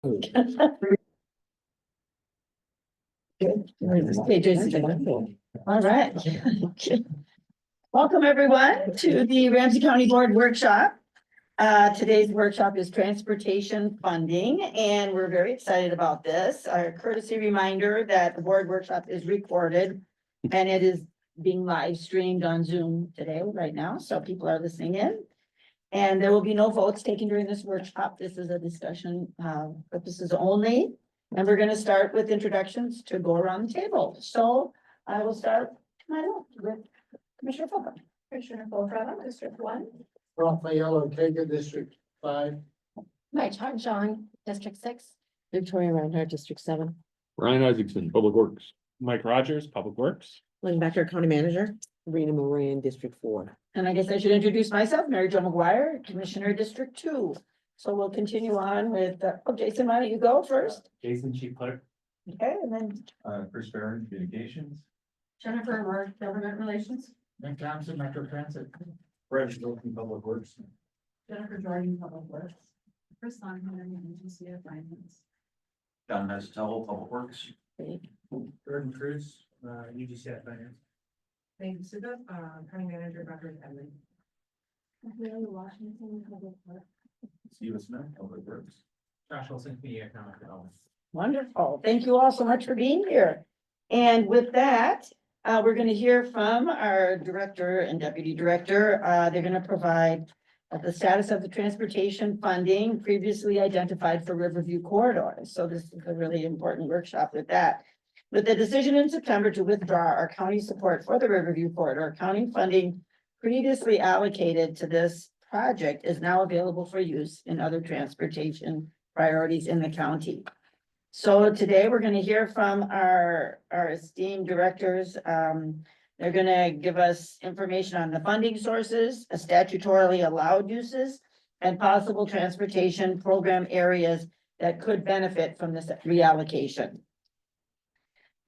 All right. Welcome everyone to the Ramsey County Board Workshop. Today's workshop is transportation funding, and we're very excited about this. Our courtesy reminder that the board workshop is recorded and it is being live streamed on Zoom today, right now, so people are listening in. And there will be no votes taken during this workshop. This is a discussion purposes only. And we're going to start with introductions to go around the table. So I will start to my left with Commissioner Fulton. Commissioner Fulton, District 1. Raphael Ortega, District 5. Mike John, District 6. Victoria Reinhardt, District 7. Ryan Isaacson, Public Works. Mike Rogers, Public Works. Lynn Becker, County Manager. Rena Moran, District 4. And I guess I should introduce myself, Mary Jo McGuire, Commissioner District 2. So we'll continue on with, Jason, why don't you go first? Jason, Chief Clerk. Okay, and then Chris Barron, Communications. Jennifer Moore, Government Relations. Nick Thompson, Metro Transit. Brett Wilson, Public Works. Jennifer Jordan, Public Works. Chris Songham, Agency of Finance. John Masatello, Public Works. Jordan Cruz, UGCF Finance. Thank you, Suda, County Manager, Dr. Edley. Washington, Public Works. Steve Smith, Public Works. Josh Wilson, Community Economic Development. wonderful. Thank you all so much for being here. And with that, we're going to hear from our director and deputy director. They're going to provide the status of the transportation funding previously identified for Riverview Corridor. So this is a really important workshop with that. With the decision in September to withdraw our county support for the Riverview Corridor, county funding previously allocated to this project is now available for use in other transportation priorities in the county. So today we're going to hear from our esteemed directors. They're going to give us information on the funding sources, statutorily allowed uses, and possible transportation program areas that could benefit from this reallocation.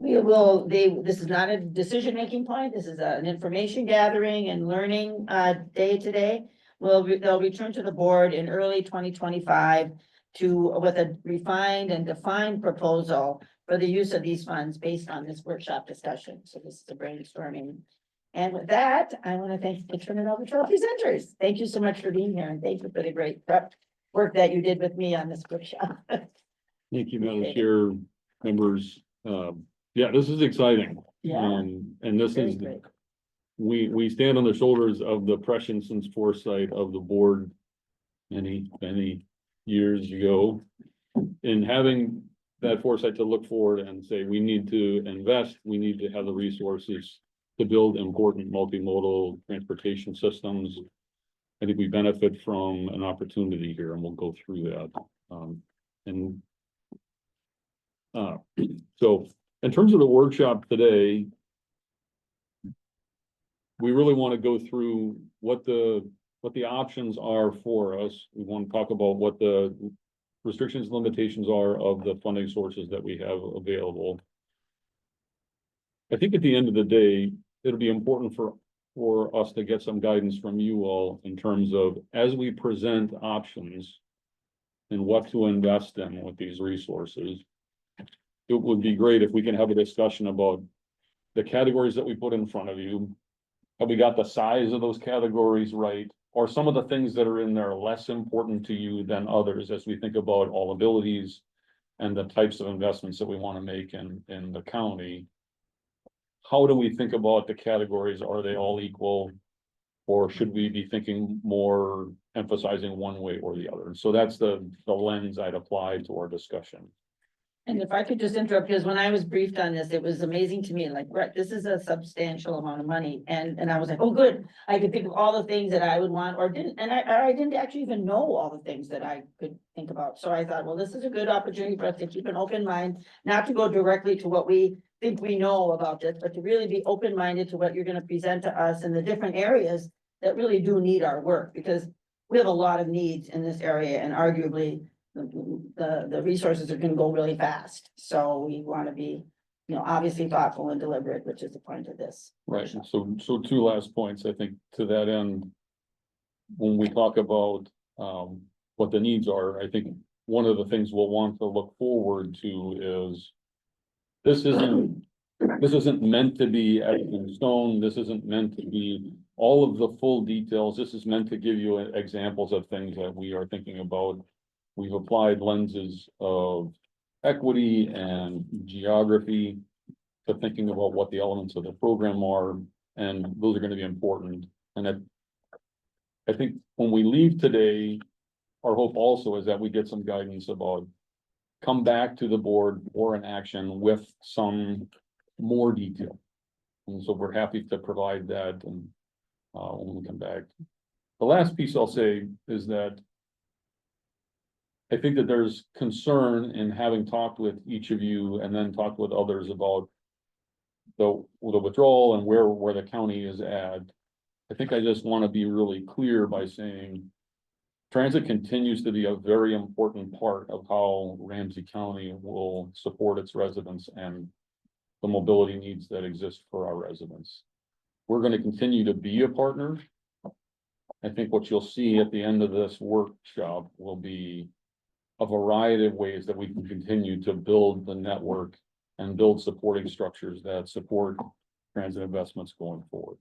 This is not a decision-making point. This is an information gathering and learning day today. They'll return to the board in early 2025 with a refined and defined proposal for the use of these funds based on this workshop discussion. So this is a brainstorming. And with that, I want to turn it over to our presenters. Thank you so much for being here, and thank you for the great prep work that you did with me on this workshop. Thank you, Madam Chair, members. Yeah, this is exciting. Yeah. And this Very is, great. we stand on the shoulders of the prescience and foresight of the board many years ago. In having that foresight to look forward and say, we need to invest, we need to have the resources to build important multimodal transportation systems. I think we benefit from an opportunity here, and we'll go through that. So in terms of the workshop today, we really want to go through what the options are for us. We want to talk about what the restrictions and limitations are of the funding sources that we have available. I think at the end of the day, it'll be important for us to get some guidance from you all in terms of, as we present options and what to invest in with these resources. It would be great if we can have a discussion about the categories that we put in front of you. Have we got the size of those categories right? Or some of the things that are in there less important to you than others as we think about all abilities and the types of investments that we want to make in the county? How do we think about the categories? Are they all equal? Or should we be thinking more emphasizing one way or the other? So that's the lens I'd apply to our discussion. And if I could just interrupt, because when I was briefed on this, it was amazing to me, like, right, this is a substantial amount of money. And I was like, oh, good. I could think of all the things that I would want or didn't. And I didn't actually even know all the things that I could think about. So I thought, well, this is a good opportunity for us to keep an open mind, not to go directly to what we think we know about this, but to really be open-minded to what you're going to present to us in the different areas that really do need our work, because we have a lot of needs in this area, and arguably the resources are going to go really fast. So we want to be, obviously thoughtful and deliberate, which is the point of this. Right. So two last points. I think to that end, when we talk about what the needs are, I think one of the things we'll want to look forward to is this isn't meant to be etched in stone. This isn't meant to be all of the full details. This is meant to give you examples of things that we are thinking about. We've applied lenses of equity and geography to thinking about what the elements of the program are, and those are going to be important. And I think when we leave today, our hope also is that we get some guidance about come back to the board or an action with some more detail. And so we're happy to provide that and when we come back. The last piece I'll say is that I think that there's concern in having talked with each of you and then talked with others about the withdrawal and where the county is at. I think I just want to be really clear by saying transit continues to be a very important part of how Ramsey County will support its residents and the mobility needs that exist for our residents. We're going to continue to be a partner. I think what you'll see at the end of this workshop will be a variety of ways that we can continue to build the network and build supporting structures that support transit investments going forward.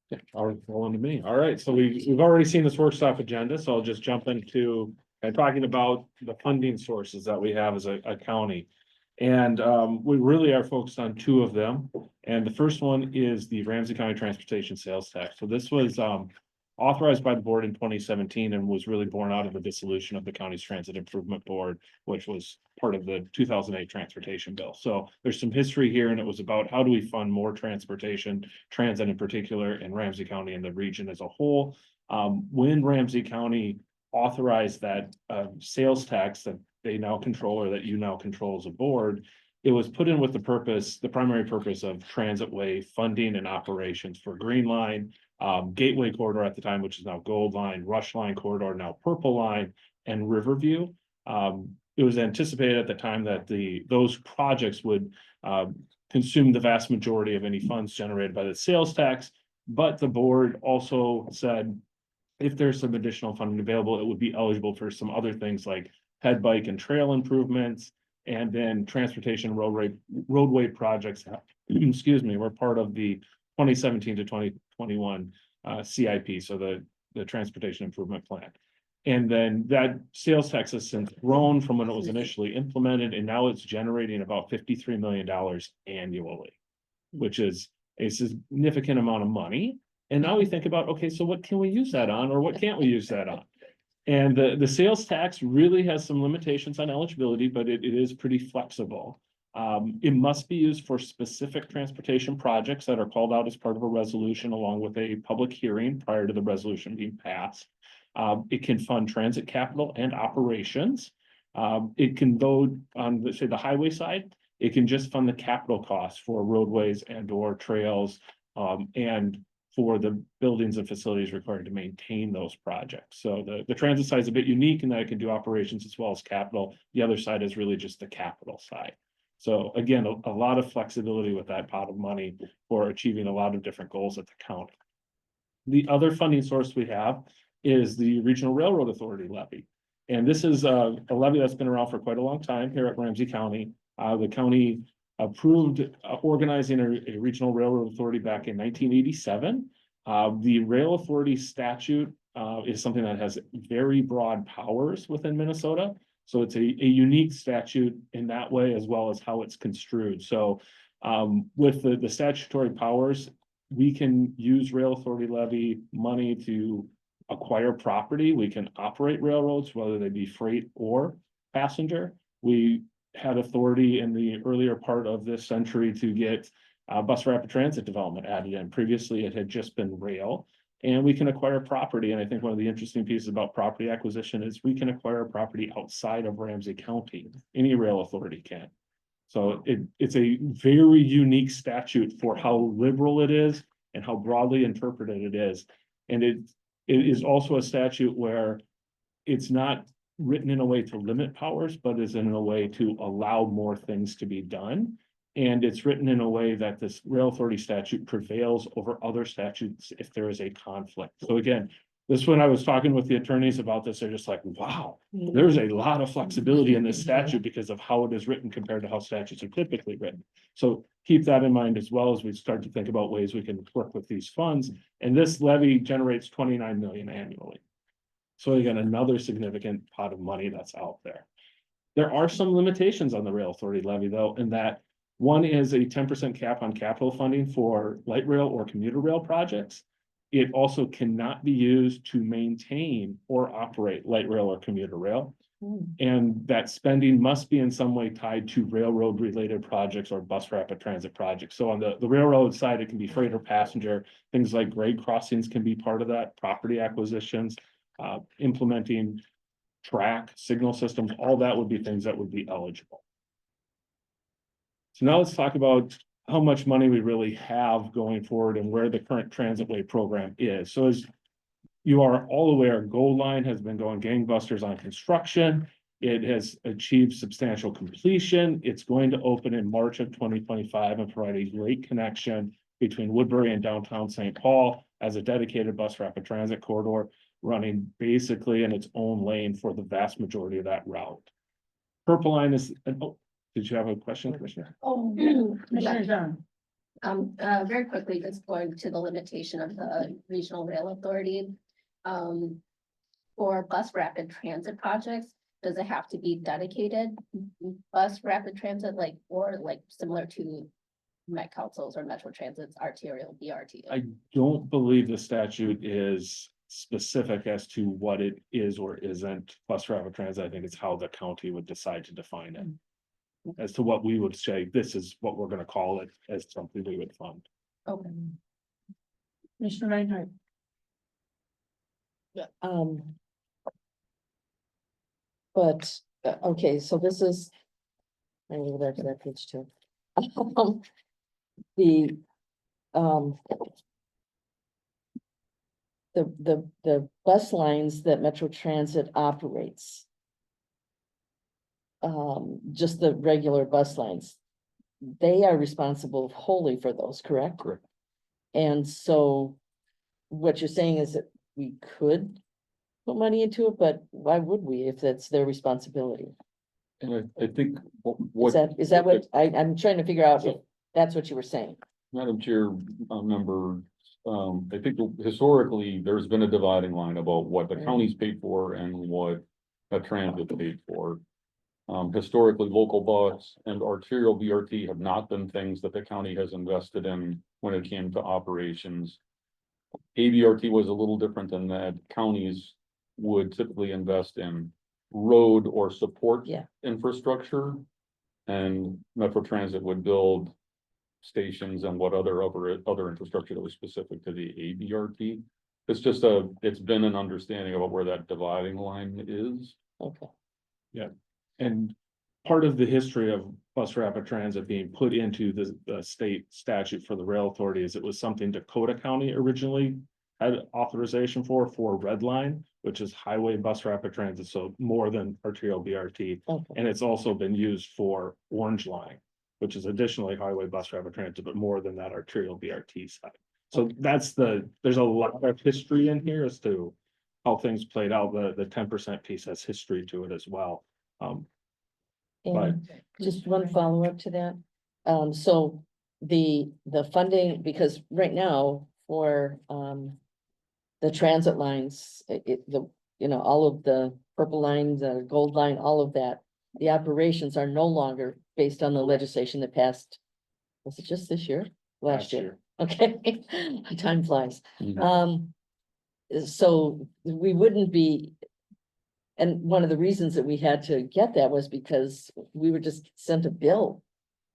Yeah, all right, well, on to me. All right, so we've already seen this workshop agenda, so I'll just jump into talking about the funding sources that we have as a county. And we really are focused on two of them. And the first one is the Ramsey County Transportation Sales Tax. So this was authorized by the board in 2017 and was really born out of the dissolution of the county's Transit Improvement Board, which was part of the 2008 transportation bill. So there's some history here, and it was about how do we fund more transportation, transit in particular, in Ramsey County and the region as a whole. When Ramsey County authorized that sales tax that they now control, or that you now control as a board, it was put in with the primary purpose of transitway funding and operations for Green Line, Gateway Corridor at the time, which is now Gold Line, Rush Line Corridor, now Purple Line, and Riverview. It was anticipated at the time that those projects would consume the vast majority of any funds generated by the sales tax, but the board also said if there's some additional funding available, it would be eligible for some other things like head, bike, and trail improvements, and then transportation roadway projects, excuse me, were part of the 2017 to 2021 CIP, so the Transportation Improvement Plan. And then that sales tax has since grown from when it was initially implemented, and now it's generating about $53 million annually, which is a significant amount of money. And now we think about, okay, so what can we use that on, or what can't we use that on? And the sales tax really has some limitations on eligibility, but it is pretty flexible. It must be used for specific transportation projects that are called out as part of a resolution, along with a public hearing prior to the resolution being passed. It can fund transit capital and operations. It can go on, let's say, the highway side. It can just fund the capital costs for roadways and or trails, and for the buildings and facilities required to maintain those projects. So the transit side is a bit unique in that it can do operations as well as capital. The other side is really just the capital side. So again, a lot of flexibility with that pot of money for achieving a lot of different goals at the county. The other funding source we have is the Regional Railroad Authority levy. And this is a levy that's been around for quite a long time here at Ramsey County. The county approved organizing a regional railroad authority back in 1987. The rail authority statute is something that has very broad powers within Minnesota. So it's a unique statute in that way, as well as how it's construed. So with the statutory powers, we can use rail authority levy money to acquire property. We can operate railroads, whether they be freight or passenger. We had authority in the earlier part of this century to get bus rapid transit development added in. Previously, it had just been rail, and we can acquire property. And I think one of the interesting pieces about property acquisition is we can acquire property outside of Ramsey County. Any rail authority can. So it's a very unique statute for how liberal it is and how broadly interpreted it is. And it is also a statute where it's not written in a way to limit powers, but is in a way to allow more things to be done. And it's written in a way that this rail authority statute prevails over other statutes if there is a conflict. So again, This one, I was talking with the attorneys about this, they're just like, wow, there's a lot of flexibility in this statute because of how it is written compared to how statutes are typically written. So keep that in mind as well as we start to think about ways we can work with these funds. And this levy generates 29 million annually. So again, another significant pot of money that's out there. There are some limitations on the rail authority levy though, in that one is a 10% cap on capital funding for light rail or commuter rail projects. It also cannot be used to maintain or operate light rail or commuter rail. And that spending must be in some way tied to railroad related projects or bus rapid transit projects. So on the railroad side, it can be freight or passenger, things like grade crossings can be part of that, property acquisitions, implementing track signal systems, all that would be things that would be eligible. So now let's talk about how much money we really have going forward and where the current transitway program is. So as you are all aware, Gold Line has been going gangbusters on construction. It has achieved substantial completion. It's going to open in March of 2025 and provide a great connection between Woodbury and downtown St. Paul as a dedicated bus rapid transit corridor, running basically in its own lane for the vast majority of that route. Purple Line is, oh, did you have a question, Commissioner? Oh, Commissioner John. Very quickly, just going to the limitation of the regional rail authority. For bus rapid transit projects, does it have to be dedicated bus rapid transit, or similar to Met Councils or Metro Transit's arterial BRT? I don't believe the statute is specific as to what it is or isn't bus rapid transit. I think it's how the county would decide to define it. As to what we would say, this is what we're gonna call it as something we would fund. Okay. Commissioner Reinhardt. But, okay, so this is. I'm gonna go back to that page too. The, the bus lines that Metro Transit operates. Just the regular bus lines. They are responsible wholly for those, correct? Correct. And so what you're saying is that we could put money into it, but why would we if that's their responsibility? And I think Is that what, I'm trying to figure out if that's what you were saying. Madam Chair, member, I think historically, there's been a dividing line about what the counties paid for and what the transit paid for. Historically, local bus and arterial BRT have not been things that the county has invested in when it came to operations. ABRT was a little different than that. Counties would typically invest in road or support infrastructure. And Metro Transit would build stations and what other infrastructure that was specific to the ABRT. It's just it's been an understanding about where that dividing line is. Okay. Yeah, and part of the history of bus rapid transit being put into the state statute for the rail authority is it was something Dakota County originally had authorization for Red Line, which is highway bus rapid transit, so more than arterial BRT. Okay. And it's also been used for Orange Line, which is additionally highway bus rapid transit, but more than that arterial BRT side. So that's there's a lot of history in here as to how things played out. The 10% piece has history to it as well. And just one follow-up to that. So the funding, because right now for the transit lines, all of the purple line, the gold line, all of that, the operations are no longer based on the legislation that passed. Was it just this year? Last year. Okay, time flies. So we wouldn't be. And one of the reasons that we had to get that was because we were just sent a bill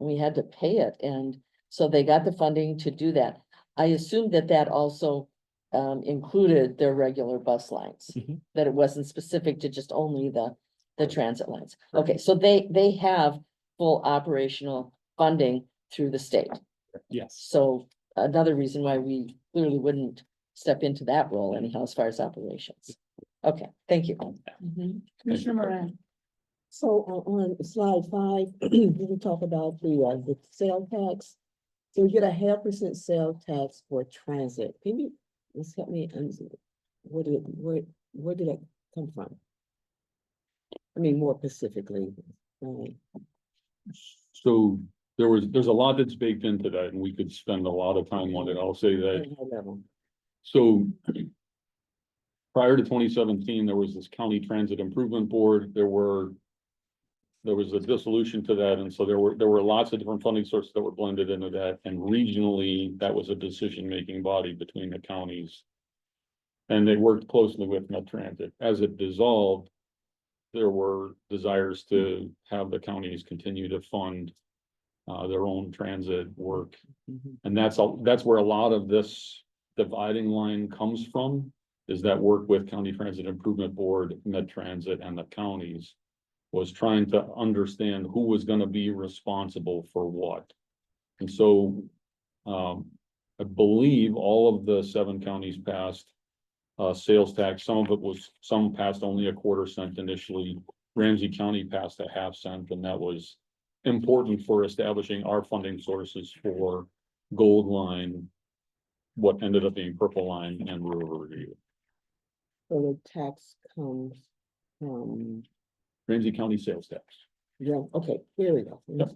and we had to pay it. And so they got the funding to do that. I assume that also included their regular bus lines, that it wasn't specific to just only the transit lines. Okay, so they have full operational funding through the state. Yes. So another reason why we clearly wouldn't step into that role anyhow, as far as operations. Okay, thank you. Commissioner Moran. So on slide 5, we talk about the sale tax. So we get a 0.5% sale tax for transit. Can you just help me understand? where did that come from? I mean, more specifically, So there's a lot that's baked into that, and we could spend a lot of time on it. I'll say that. at high level. So prior to 2017, there was this County Transit Improvement Board. There was a dissolution to that, and so there were lots of different funding sources that were blended into that, and regionally, that was a decision-making body between the counties. And they worked closely with Met Transit. As it dissolved, there were desires to have the counties continue to fund their own transit work. Mhm. And that's where a lot of this dividing line comes from, is that work with County Transit Improvement Board, Med Transit, and the counties was trying to understand who was gonna be responsible for what. And so, I believe all of the 7 counties passed sales tax. Some passed only a 1/4 cent initially. Ramsey County passed a 1/2 cent, and that was important for establishing our funding sources for Gold Line, what ended up being Purple Line and Riverview. So the tax comes from, Ramsey County sales tax. yeah, okay, here we go. Yep.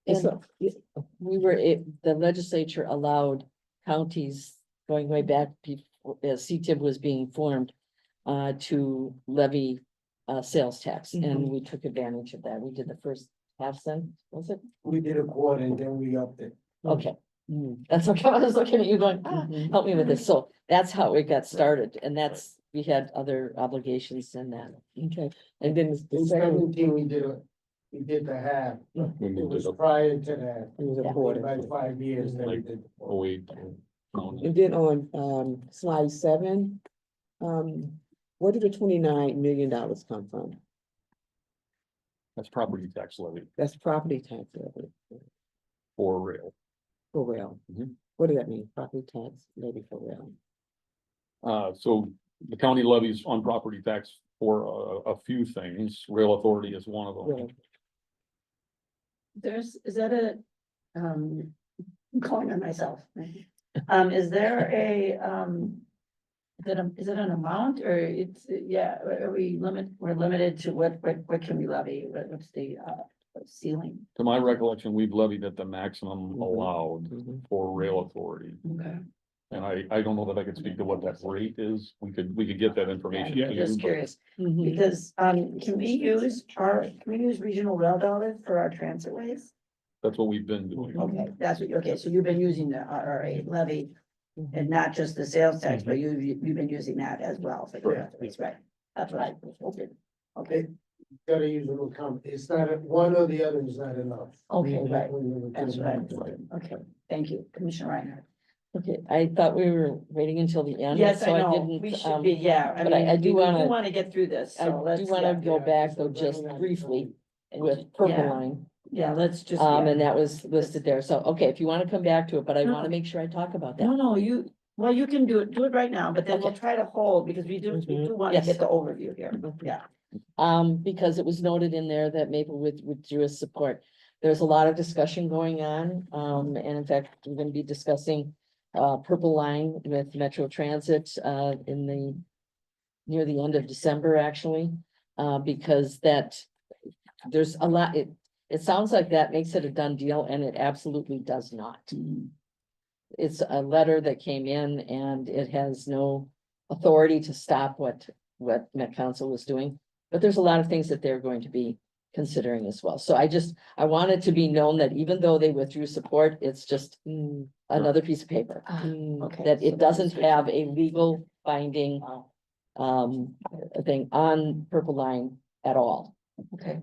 And so, The legislature allowed counties going way back before, as CTIB was being formed, to levy sales tax, and we took advantage of that. We did the first 1/2 cent, was it? We did a quarter and then we upped it. Okay, that's okay. I was looking at you going, Mhm. help me with this. So that's how it got started, and we had other obligations in that. okay, and then the In second, 17, we did the half. We It moved was it up prior to that. it was a Yeah. quarter. By 5 years that we Like, did. Oh, wait. No, And then on slide 7, where did the $29 million come from? that's property tax levy That's property tax levy for rail. for rail. Mhm. What does that mean? Property tax levy for rail? So the county levies on property tax for a few things. Rail authority is one of them. Rail. Is that I'm calling on myself. Is there is it an amount or we're limited to what can we levy? What's the ceiling? To my recollection, we've levied at the maximum Mhm. allowed Mhm. for rail authority. Okay, And I don't know that I could speak to what that rate is. We could get that information. yeah, to you, just but curious, Mhm. because, can we use regional rail dollars for our transit ways? That's what we've been doing. Okay, okay, so you've been using the RRA levy and not just the sales tax, but you've been using that as well for the Correct. transit ways, right? That's what I was hoping. Okay, Gotta use a little count. It's not, one or the other is not enough. okay, We right, definitely that's could- right, okay, thank you, Commissioner Reinhardt. Okay, I thought we were waiting until the end. Yes, so I know, didn't, we should be, yeah, but I do we wanna- wanna get through this, I so do let's, wanna yeah. go Yeah, back so though, we're just running out of briefly time. with Purple Yeah. Line. Yeah, let's just. And that was listed there. So, okay, if you wanna come back to it, but I No. wanna make sure I talk about No, that. no, you can do it right now, but then we'll Okay. try to hold, because we do wanna Yes. get the overview here, yeah. Because it was noted in there that Maplewood withdrew his support. There's a lot of discussion going on, and in fact, we're gonna be discussing Purple Line with Metro Transit, near the end of December, actually. Because there's a lot, it sounds like that makes it a done deal, and it absolutely does not. It's a letter that came in and it has no authority to stop what Met Council was doing. But there's a lot of things that they're going to be considering as well. So I want it to be known that even though they withdrew support, it's just another piece of paper. Okay. That so it doesn't good. have a legal binding thing on Purple Line at all. Okay.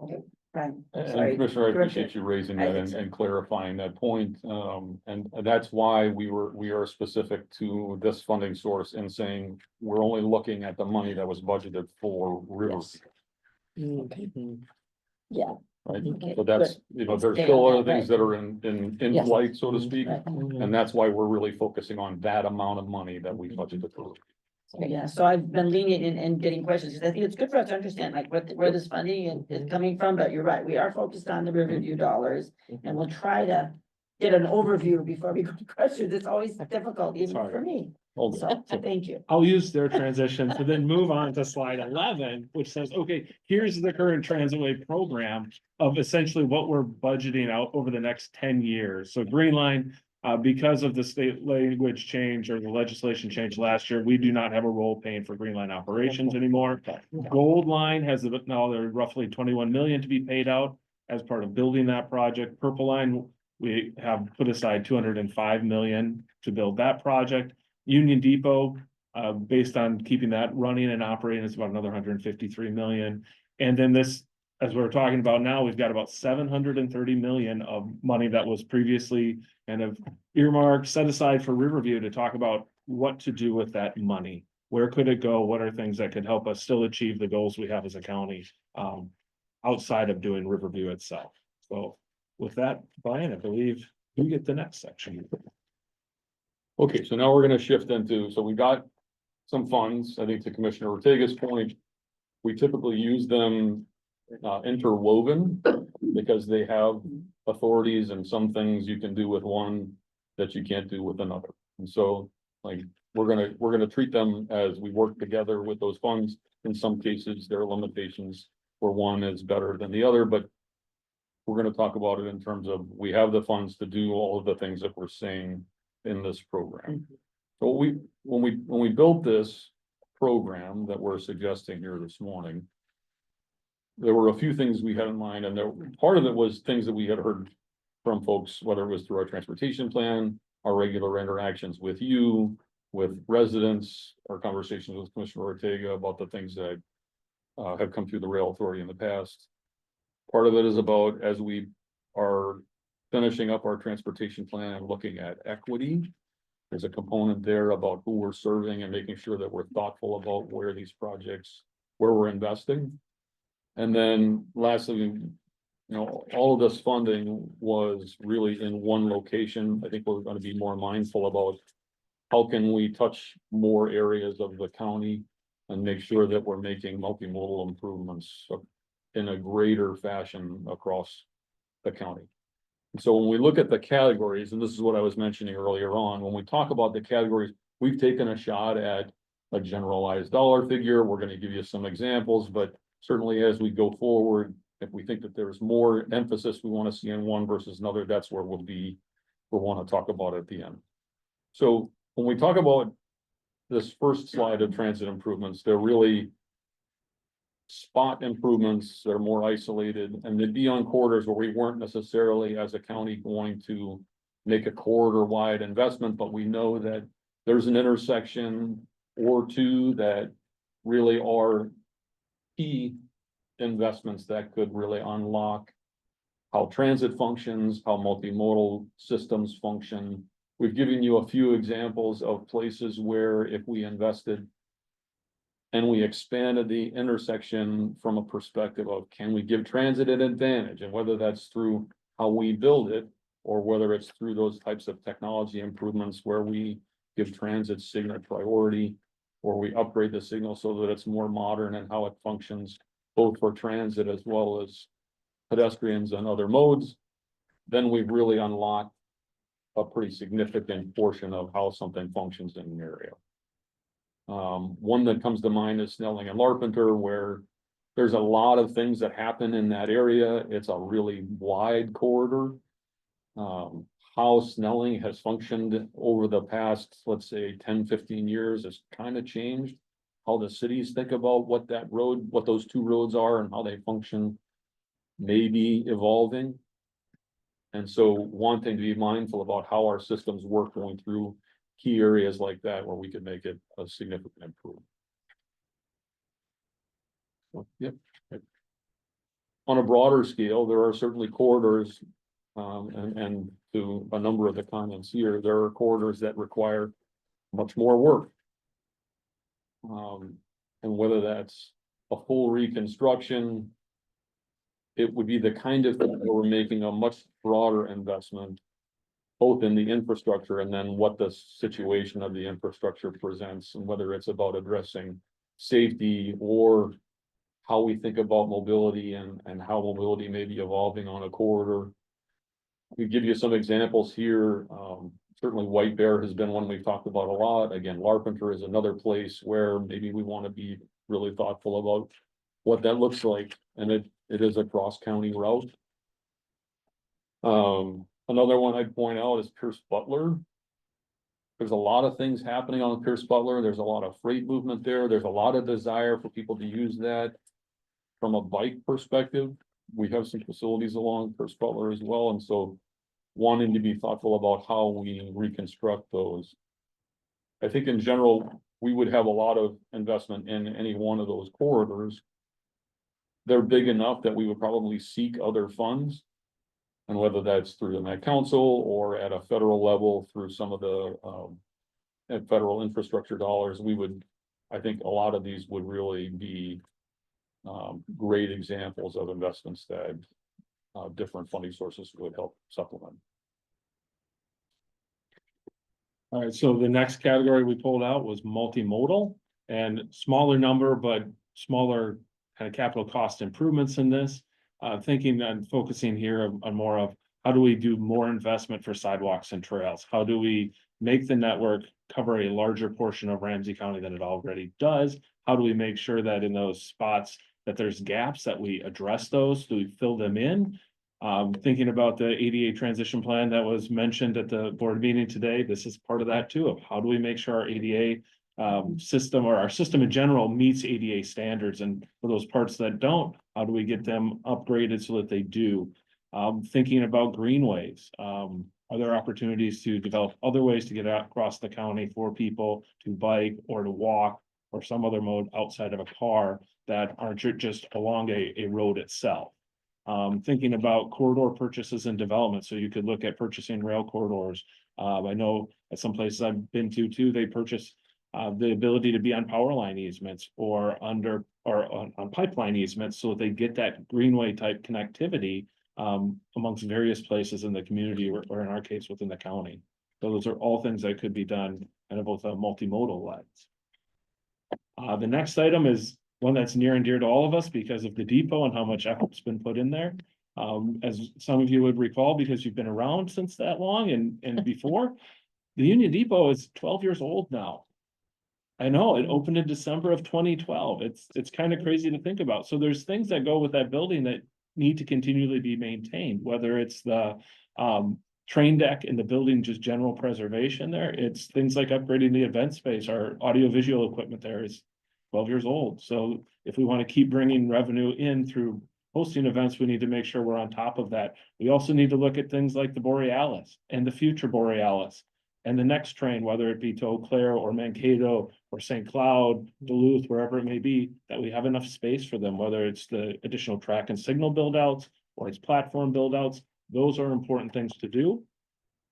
Okay, fine. And Sorry. Commissioner, I appreciate Director. you raising I that think so. and clarifying that point. And that's why we are specific to this funding source and saying we're only looking at the money that was budgeted for River. Yes. Yeah. Right, Okay, so that's, there's Stay still on other that, things that are in Yes. flight, so to speak. Right. And that's why we're really focusing on that amount of money that we budgeted for. Yeah, so I've been lenient in getting questions, because I think it's good for us to understand like where this funding is coming from, but you're right, we are focused on the Riverview dollars. And we'll try to get an overview before we go to questions. It's always difficult even Sorry. for me. Hold on. So, thank you. I'll use their transition to then move on to slide 11, which says, okay, here's the current Transitway program of essentially what we're budgeting out over the next 10 years. So Green Line, because of the state language change or the legislation change last year, we do not have a role paying for Green Line operations anymore. Gold Line has now there roughly 21 million to be paid out as part of building that project. Purple Line, we have put aside 205 million to build that project. Union Depot, based on keeping that running and operating, is about another 153 million. And then this, as we're talking about now, we've got about 730 million of money that was previously kind of earmarked, set aside for Riverview to talk about what to do with that money. Where could it go? What are things that could help us still achieve the goals we have as a county, outside of doing Riverview itself? So with that, Brian, I believe you get the next section. Okay, so now we're gonna shift into, so we got some funds, I think to Commissioner Ortega's point. We typically use them interwoven because they have authorities and some things you can do with one that you can't do with another. And so, like, we're gonna treat them as we work together with those funds. In some cases, there are limitations where one is better than the other, but we're gonna talk about it in terms of, we have the funds to do all of the things that we're saying in this program. So when we built this program that we're suggesting here this morning, there were a few things we had in mind, and part of it was things that we had heard from folks, whether it was through our transportation plan, our regular interactions with you, with residents, our conversations with Commissioner Ortega about the things that have come through the rail authority in the past. Part of it is about, as we are finishing up our transportation plan and looking at equity. There's a component there about who we're serving and making sure that we're thoughtful about where we're investing. And then lastly, all of this funding was really in one location. I think we're going to be more mindful about how can we touch more areas of the county and make sure that we're making multimodal improvements in a greater fashion across the county. So when we look at the categories, and this is what I was mentioning earlier on, when we talk about the categories, we've taken a shot at a generalized dollar figure. We're going to give you some examples, but certainly as we go forward, if we think that there's more emphasis we want to see in one versus another, that's where we'll want to talk about it at the end. So when we talk about this first slide of transit improvements, they're really spot improvements that are more isolated, and they'd be on corridors where we weren't necessarily as a county going to make a corridor wide investment, but we know that there's an intersection or two that really are key investments that could really unlock how transit functions, how multimodal systems function. We've given you a few examples of places where if we invested and we expanded the intersection from a perspective of, can we give transit an advantage? And whether that's through how we build it, or whether it's through those types of technology improvements where we give transit signal priority, or we upgrade the signal so that it's more modern and how it functions, both for transit as well as pedestrians and other modes, then we've really unlocked a pretty significant portion of how something functions in an area. One that comes to mind is Snelling and Larpenteur, where there's a lot of things that happen in that area. It's a really wide corridor. How Snelling has functioned over the past, let's say 10, 15 years has kind of changed. How the cities think about what those two roads are and how they function may be evolving. And so wanting to be mindful about how our systems work going through key areas like that where we could make it a significant improvement. Yep. On a broader scale, there are certainly corridors, and to a number of the comments here, there are corridors that require much more work. And whether that's a full reconstruction, it would be the kind of thing where we're making a much broader investment, both in the infrastructure and then what the situation of the infrastructure presents, and whether it's about addressing safety or how we think about mobility and how mobility may be evolving on a corridor. We give you some examples here. Certainly White Bear has been one we've talked about a lot. Again, Larpenteur is another place where maybe we want to be really thoughtful about what that looks like, and it is a cross-county route. Another one I'd point out is Pierce Butler. There's a lot of things happening on Pierce Butler. There's a lot of freight movement there. There's a lot of desire for people to use that. From a bike perspective, we have some facilities along Pierce Butler as well, and so wanting to be thoughtful about how we reconstruct those. I think in general, we would have a lot of investment in any one of those corridors. They're big enough that we would probably seek other funds. And whether that's through the Met Council or at a federal level through some of the federal infrastructure dollars, I think a lot of these would really be great examples of investments that different funding sources would help supplement. All right, so the next category we pulled out was multimodal, and smaller number, but smaller kind of capital cost improvements in this. Thinking and focusing here on more of how do we do more investment for sidewalks and trails? How do we make the network cover a larger portion of Ramsey County than it already does? How do we make sure that in those spots that there's gaps that we address those? Do we fill them in? Thinking about the ADA transition plan that was mentioned at the board meeting today, this is part of that too, of how do we make sure our ADA system or our system in general meets ADA standards, and for those parts that don't, how do we get them upgraded so that they do? Thinking about greenways, are there opportunities to develop other ways to get out across the county for people to bike or to walk or some other mode outside of a car that aren't just along a road itself? Thinking about corridor purchases and development, so you could look at purchasing rail corridors. I know at some places I've been to too, they purchase the ability to be on power line easements or on pipeline easements, so that they get that greenway type connectivity amongst various places in the community, or in our case within the county. So those are all things that could be done kind of both a multimodal lens. The next item is one that's near and dear to all of us because of the depot and how much effort's been put in there. As some of you would recall, because you've been around since that long and before, the Union Depot is 12 years old now. I know, it opened in December of 2012. It's kind of crazy to think about. So there's things that go with that building that need to continually be maintained, whether it's the train deck in the building, just general preservation there. It's things like upgrading the event space. Our audiovisual equipment there is 12 years old. So if we want to keep bringing revenue in through hosting events, we need to make sure we're on top of that. We also need to look at things like the Borealis and the future Borealis and the next train, whether it be to Eau Claire or Mankato or St. Cloud, Duluth, wherever it may be, that we have enough space for them, whether it's the additional track and signal build outs or it's platform build outs. Those are important things to do.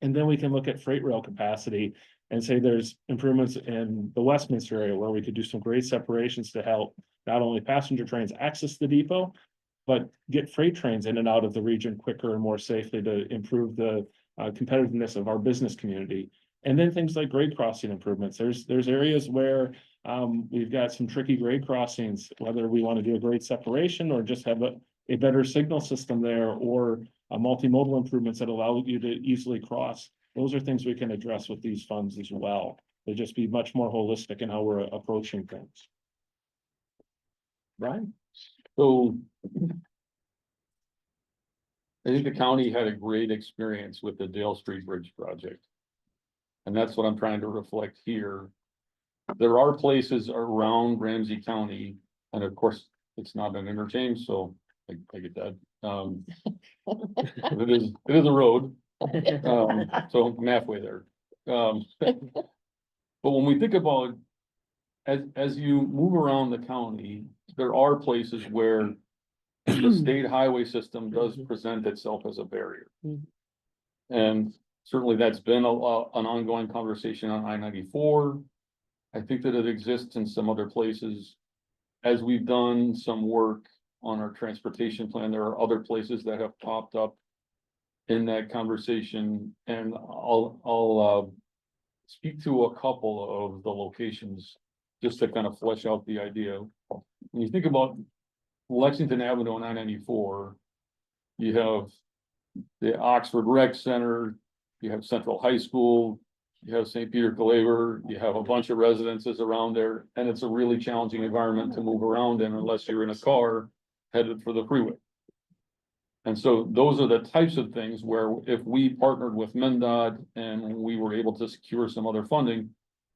And then we can look at freight rail capacity and say there's improvements in the Westminster area where we could do some great separations to help not only passenger trains access the depot, but get freight trains in and out of the region quicker and more safely to improve the competitiveness of our business community. And then things like grade crossing improvements. There's areas where we've got some tricky grade crossings, whether we want to do a grade separation or just have a better signal system there, or multimodal improvements that allow you to easily cross. Those are things we can address with these funds as well. They'll just be much more holistic in how we're approaching things. Brian? So I think the county had a great experience with the Dale Street Bridge project. And that's what I'm trying to reflect here. There are places around Ramsey County, and of course, it's not an interchange, so I get that. It is a road, so I'm halfway there. But when we think about, as you move around the county, there are places where the state highway system does present itself as a barrier. And certainly that's been an ongoing conversation on I-94. I think that it exists in some other places. As we've done some work on our transportation plan, there are other places that have popped up in that conversation, and I'll speak to a couple of the locations just to kind of flesh out the idea. When you think about Lexington Avenue on I-94, you have the Oxford Rec Center, you have Central High School, you have St. Peter Claver, you have a bunch of residences around there, and it's a really challenging environment to move around in unless you're in a car headed for the freeway. And so those are the types of things where if we partnered with MnDOT and we were able to secure some other funding,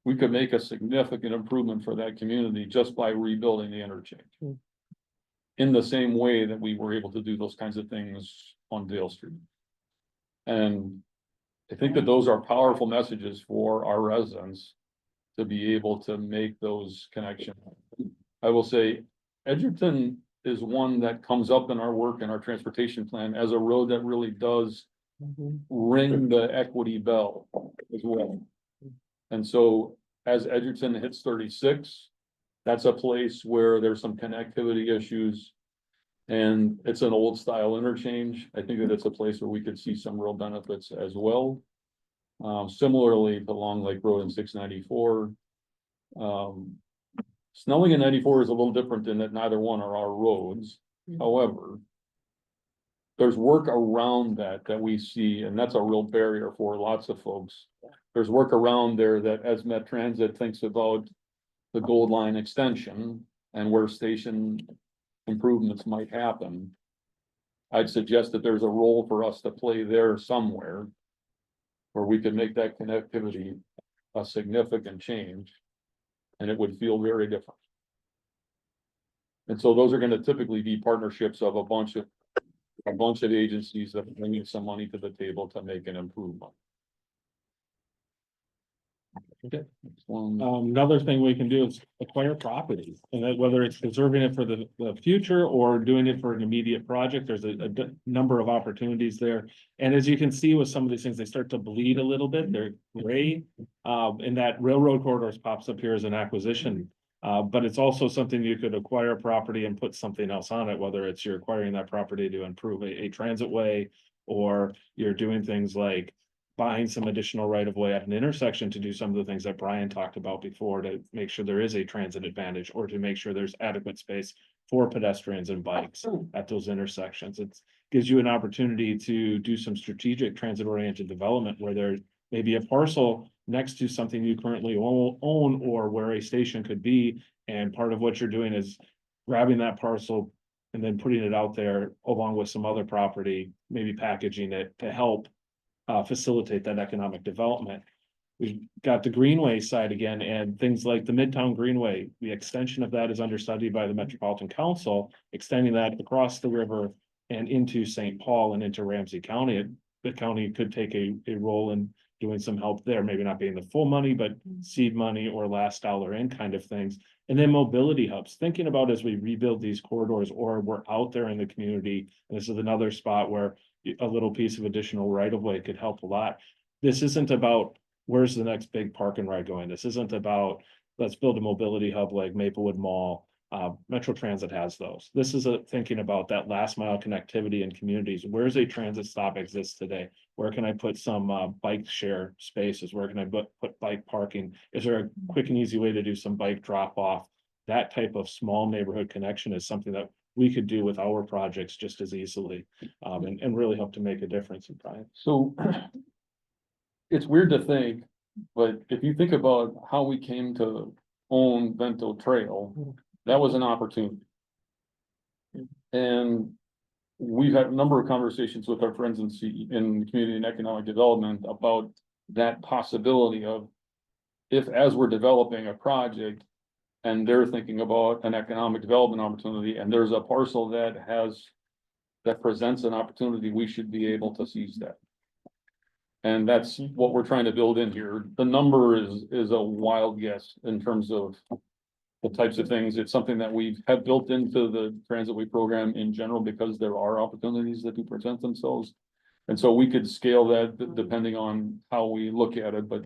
we could make a significant improvement for that community just by rebuilding the interchange. Hmm. In the same way that we were able to do those kinds of things on Dale Street. And I think that those are powerful messages for our residents to be able to make those connections. I will say Edgerton is one that comes up in our work and our transportation plan as a road that really does Mhm. ring the equity bell as well. And so as Edgerton hits 36, that's a place where there's some connectivity issues. And it's an old style interchange. I think that it's a place where we could see some real benefits as well. Similarly to Long Lake Road and 694. Snelling and 94 is a little different in that neither one are our roads. However, there's work around that we see, and that's a real barrier for lots of folks. There's work around there that as Met Transit thinks about the Gold Line extension and where station improvements might happen. I'd suggest that there's a role for us to play there somewhere where we could make that connectivity a significant change. And it would feel very different. And so those are going to typically be partnerships of a bunch of agencies that bring in some money to the table to make an improvement. Okay. Next one. Another thing we can do is acquire property, and that whether it's preserving it for the future or doing it for an immediate project, there's a number of opportunities there. And as you can see with some of these things, they start to bleed a little bit, they're gray. And that railroad corridors pops up here as an acquisition. But it's also something you could acquire property and put something else on it, whether it's you're acquiring that property to improve a transit way, or you're doing things like buying some additional right of way at an intersection to do some of the things that Brian talked about before to make sure there is a transit advantage, or to make sure there's adequate space for pedestrians and bikes at those intersections. It gives you an opportunity to do some strategic transit oriented development where there may be a parcel next to something you currently own or where a station could be. And part of what you're doing is grabbing that parcel and then putting it out there along with some other property, maybe packaging it to help facilitate that economic development. We've got the Greenway side again, and things like the Midtown Greenway, the extension of that is under study by the Metropolitan Council, extending that across the river and into St. Paul and into Ramsey County. The county could take a role in doing some help there, maybe not being the full money, but seed money or last dollar in kind of things. And then mobility hubs, thinking about as we rebuild these corridors or we're out there in the community, and this is another spot where a little piece of additional right of way could help a lot. This isn't about where's the next big park and ride going. This isn't about let's build a mobility hub like Maplewood Mall. Metro Transit has those. This is thinking about that last mile connectivity in communities. Where's a transit stop exists today? Where can I put some bike share spaces? Where can I put bike parking? Is there a quick and easy way to do some bike drop off? That type of small neighborhood connection is something that we could do with our projects just as easily, and really help to make a difference in Brian. So it's weird to think, but if you think about how we came to own Vento Trail, that was an opportunity. And we've had a number of conversations with our friends in community and economic development about that possibility of if, as we're developing a project and they're thinking about an economic development opportunity and there's a parcel that presents an opportunity, we should be able to seize that. And that's what we're trying to build in here. The number is a wild guess in terms of the types of things. It's something that we have built into the Transitway program in general because there are opportunities that do present themselves. And so we could scale that depending on how we look at it, but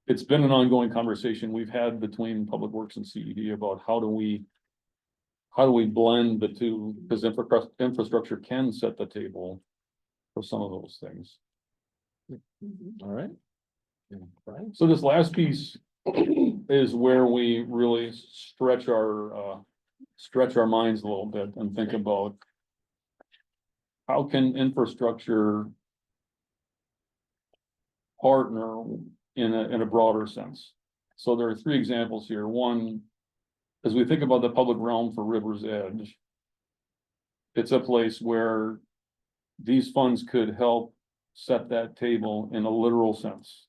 it's been an ongoing conversation we've had between Public Works and CED about how do we blend the two, because infrastructure can set the table for some of those things. All right. So this last piece is where we really stretch our minds a little bit and think about how can infrastructure partner in a broader sense? So there are three examples here. One, as we think about the public realm for River's Edge, it's a place where these funds could help set that table in a literal sense.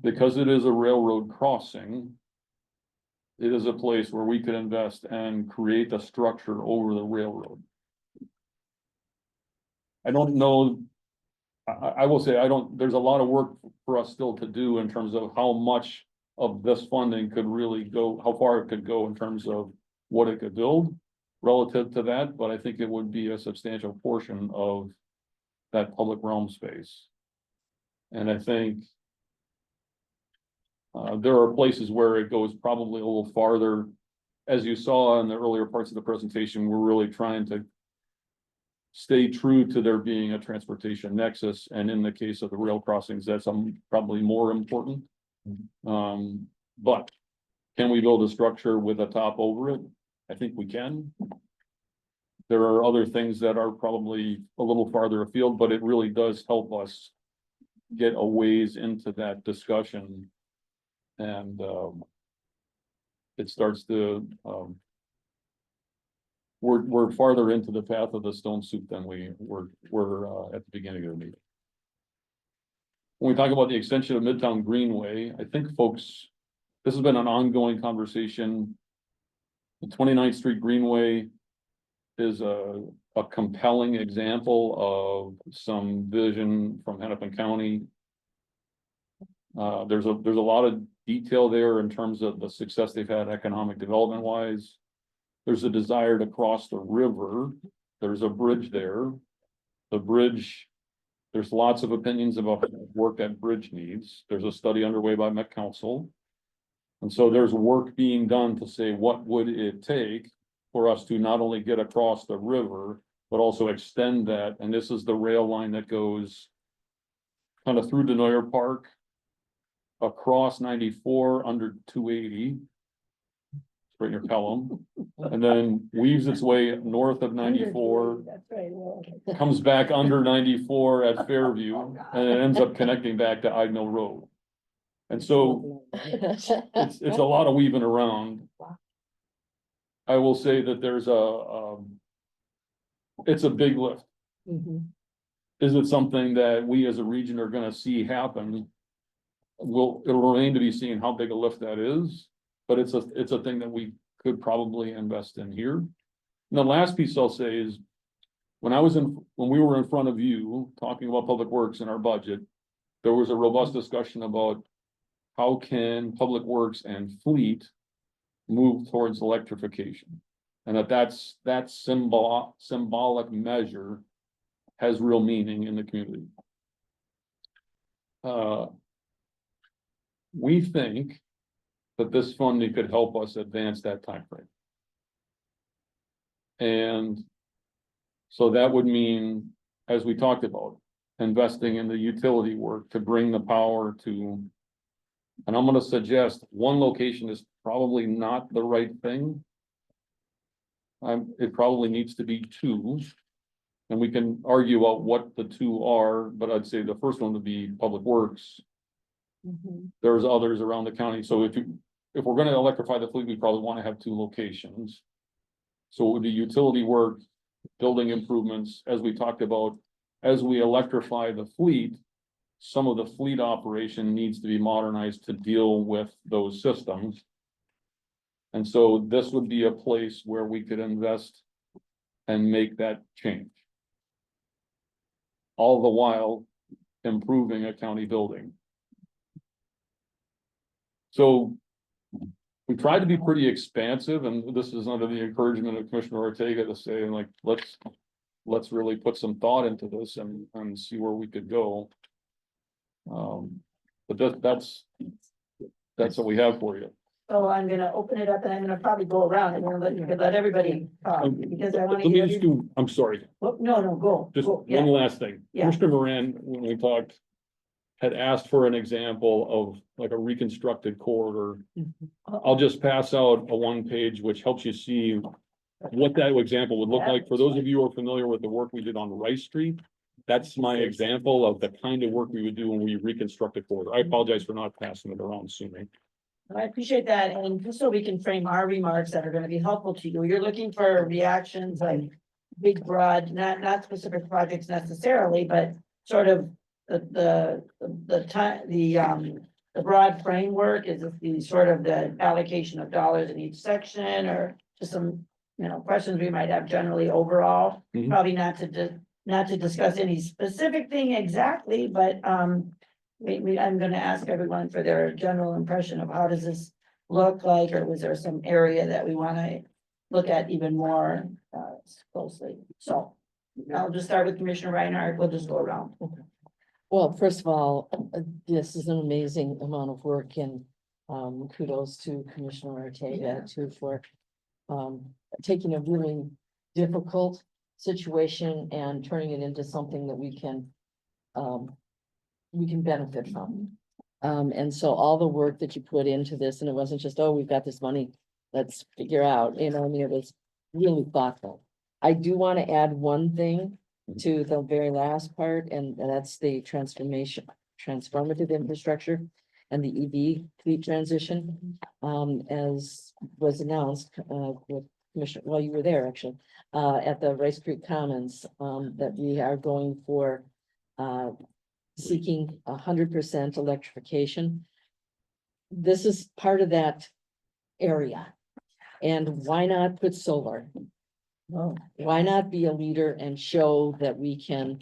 Because it is a railroad crossing, it is a place where we could invest and create a structure over the railroad. I don't know. I will say, there's a lot of work for us still to do in terms of how much of this funding could really go, how far it could go in terms of what it could build relative to that, but I think it would be a substantial portion of that public realm space. And I think there are places where it goes probably a little farther. As you saw in the earlier parts of the presentation, we're really trying to stay true to there being a transportation nexus, and in the case of the rail crossings, that's probably more important. But can we build a structure with a top over it? I think we can. There are other things that are probably a little farther afield, but it really does help us get a ways into that discussion. And it starts to we're farther into the path of the stone soup than we were at the beginning of the meeting. When we talk about the extension of Midtown Greenway, I think folks, this has been an ongoing conversation. The 29th Street Greenway is a compelling example of some vision from Hennepin County. There's a lot of detail there in terms of the success they've had economic development wise. There's a desire to cross the river. There's a bridge there. The bridge, there's lots of opinions about what work that bridge needs. There's a study underway by Met Council. And so there's work being done to say, what would it take for us to not only get across the river, but also extend that. And this is the rail line that goes kind of through Denoyer Park, across 94 under 280. Right near Pelham, and then weaves its way north of 94, That's right. Well, comes back under 94 at Fairview, and it ends up connecting back to Ide Mill Road. And so it's a lot of weaving around. I will say that there's it's a big lift. Is it something that we as a region are gonna see happen? It'll remain to be seen how big a lift that is. But it's a thing that we could probably invest in here. And the last piece I'll say is, when we were in front of you talking about public works in our budget, there was a robust discussion about how can public works and fleet move towards electrification, and that symbolic measure has real meaning in the community. We think that this funding could help us advance that timeframe. And so that would mean, as we talked about, investing in the utility work to bring the power to, and I'm gonna suggest one location is probably not the right thing. It probably needs to be two, and we can argue about what the two are, but I'd say the first one would be Public Works. There's others around the county, so if we're gonna electrify the fleet, we probably wanna have two locations. So it would be utility work, building improvements, as we talked about, as we electrify the fleet, some of the fleet operation needs to be modernized to deal with those systems. And so this would be a place where we could invest and make that change. All the while improving a county building. So we tried to be pretty expansive, and this is under the encouragement of Commissioner Ortega to say, like, let's really put some thought into this and see where we could go. But that's what we have for you. So I'm gonna open it up and I'm gonna probably go around and let everybody talk, because I wanna Let me hear. just do, I'm sorry, No, go. just Go, yeah. one last thing. Yeah. Commissioner Moran, when we talked, had asked for an example of like a reconstructed corridor. I'll just pass out a one page, which helps you see what that example would look like. For those of you who are familiar with the work we did on Rice Street, that's my example of the kind of work we would do when we reconstruct a corridor. I apologize for not passing it around sooner. I appreciate that, and just so we can frame our remarks that are gonna be helpful to you, you're looking for reactions like big, broad, not specific projects necessarily, but sort of the time, the broad framework, is it the sort of the allocation of dollars in each section, or just some, questions we might have generally overall? Mhm. Probably not to discuss any specific thing exactly, but, I'm gonna ask everyone for their general impression of how does this look like, or was there some area that we wanna look at even more, closely? So I'll just start with Commissioner Reinhardt, we'll just go around. Well, first of all, this is an amazing amount of work and kudos to Commissioner Ortega too for taking a really difficult situation and turning it into something that we can benefit from. And so all the work that you put into this, and it wasn't just, oh, we've got this money, let's figure out, I mean, it was really thoughtful. I do want to add one thing to the very last part, and that's the transformative infrastructure and the EV fleet transition. As was announced, with Commissioner, well, you were there actually, at the Rice Creek Commons, that we are going for, seeking 100% electrification. This is part of that area. And why not put solar? Why not be a leader and show that we can,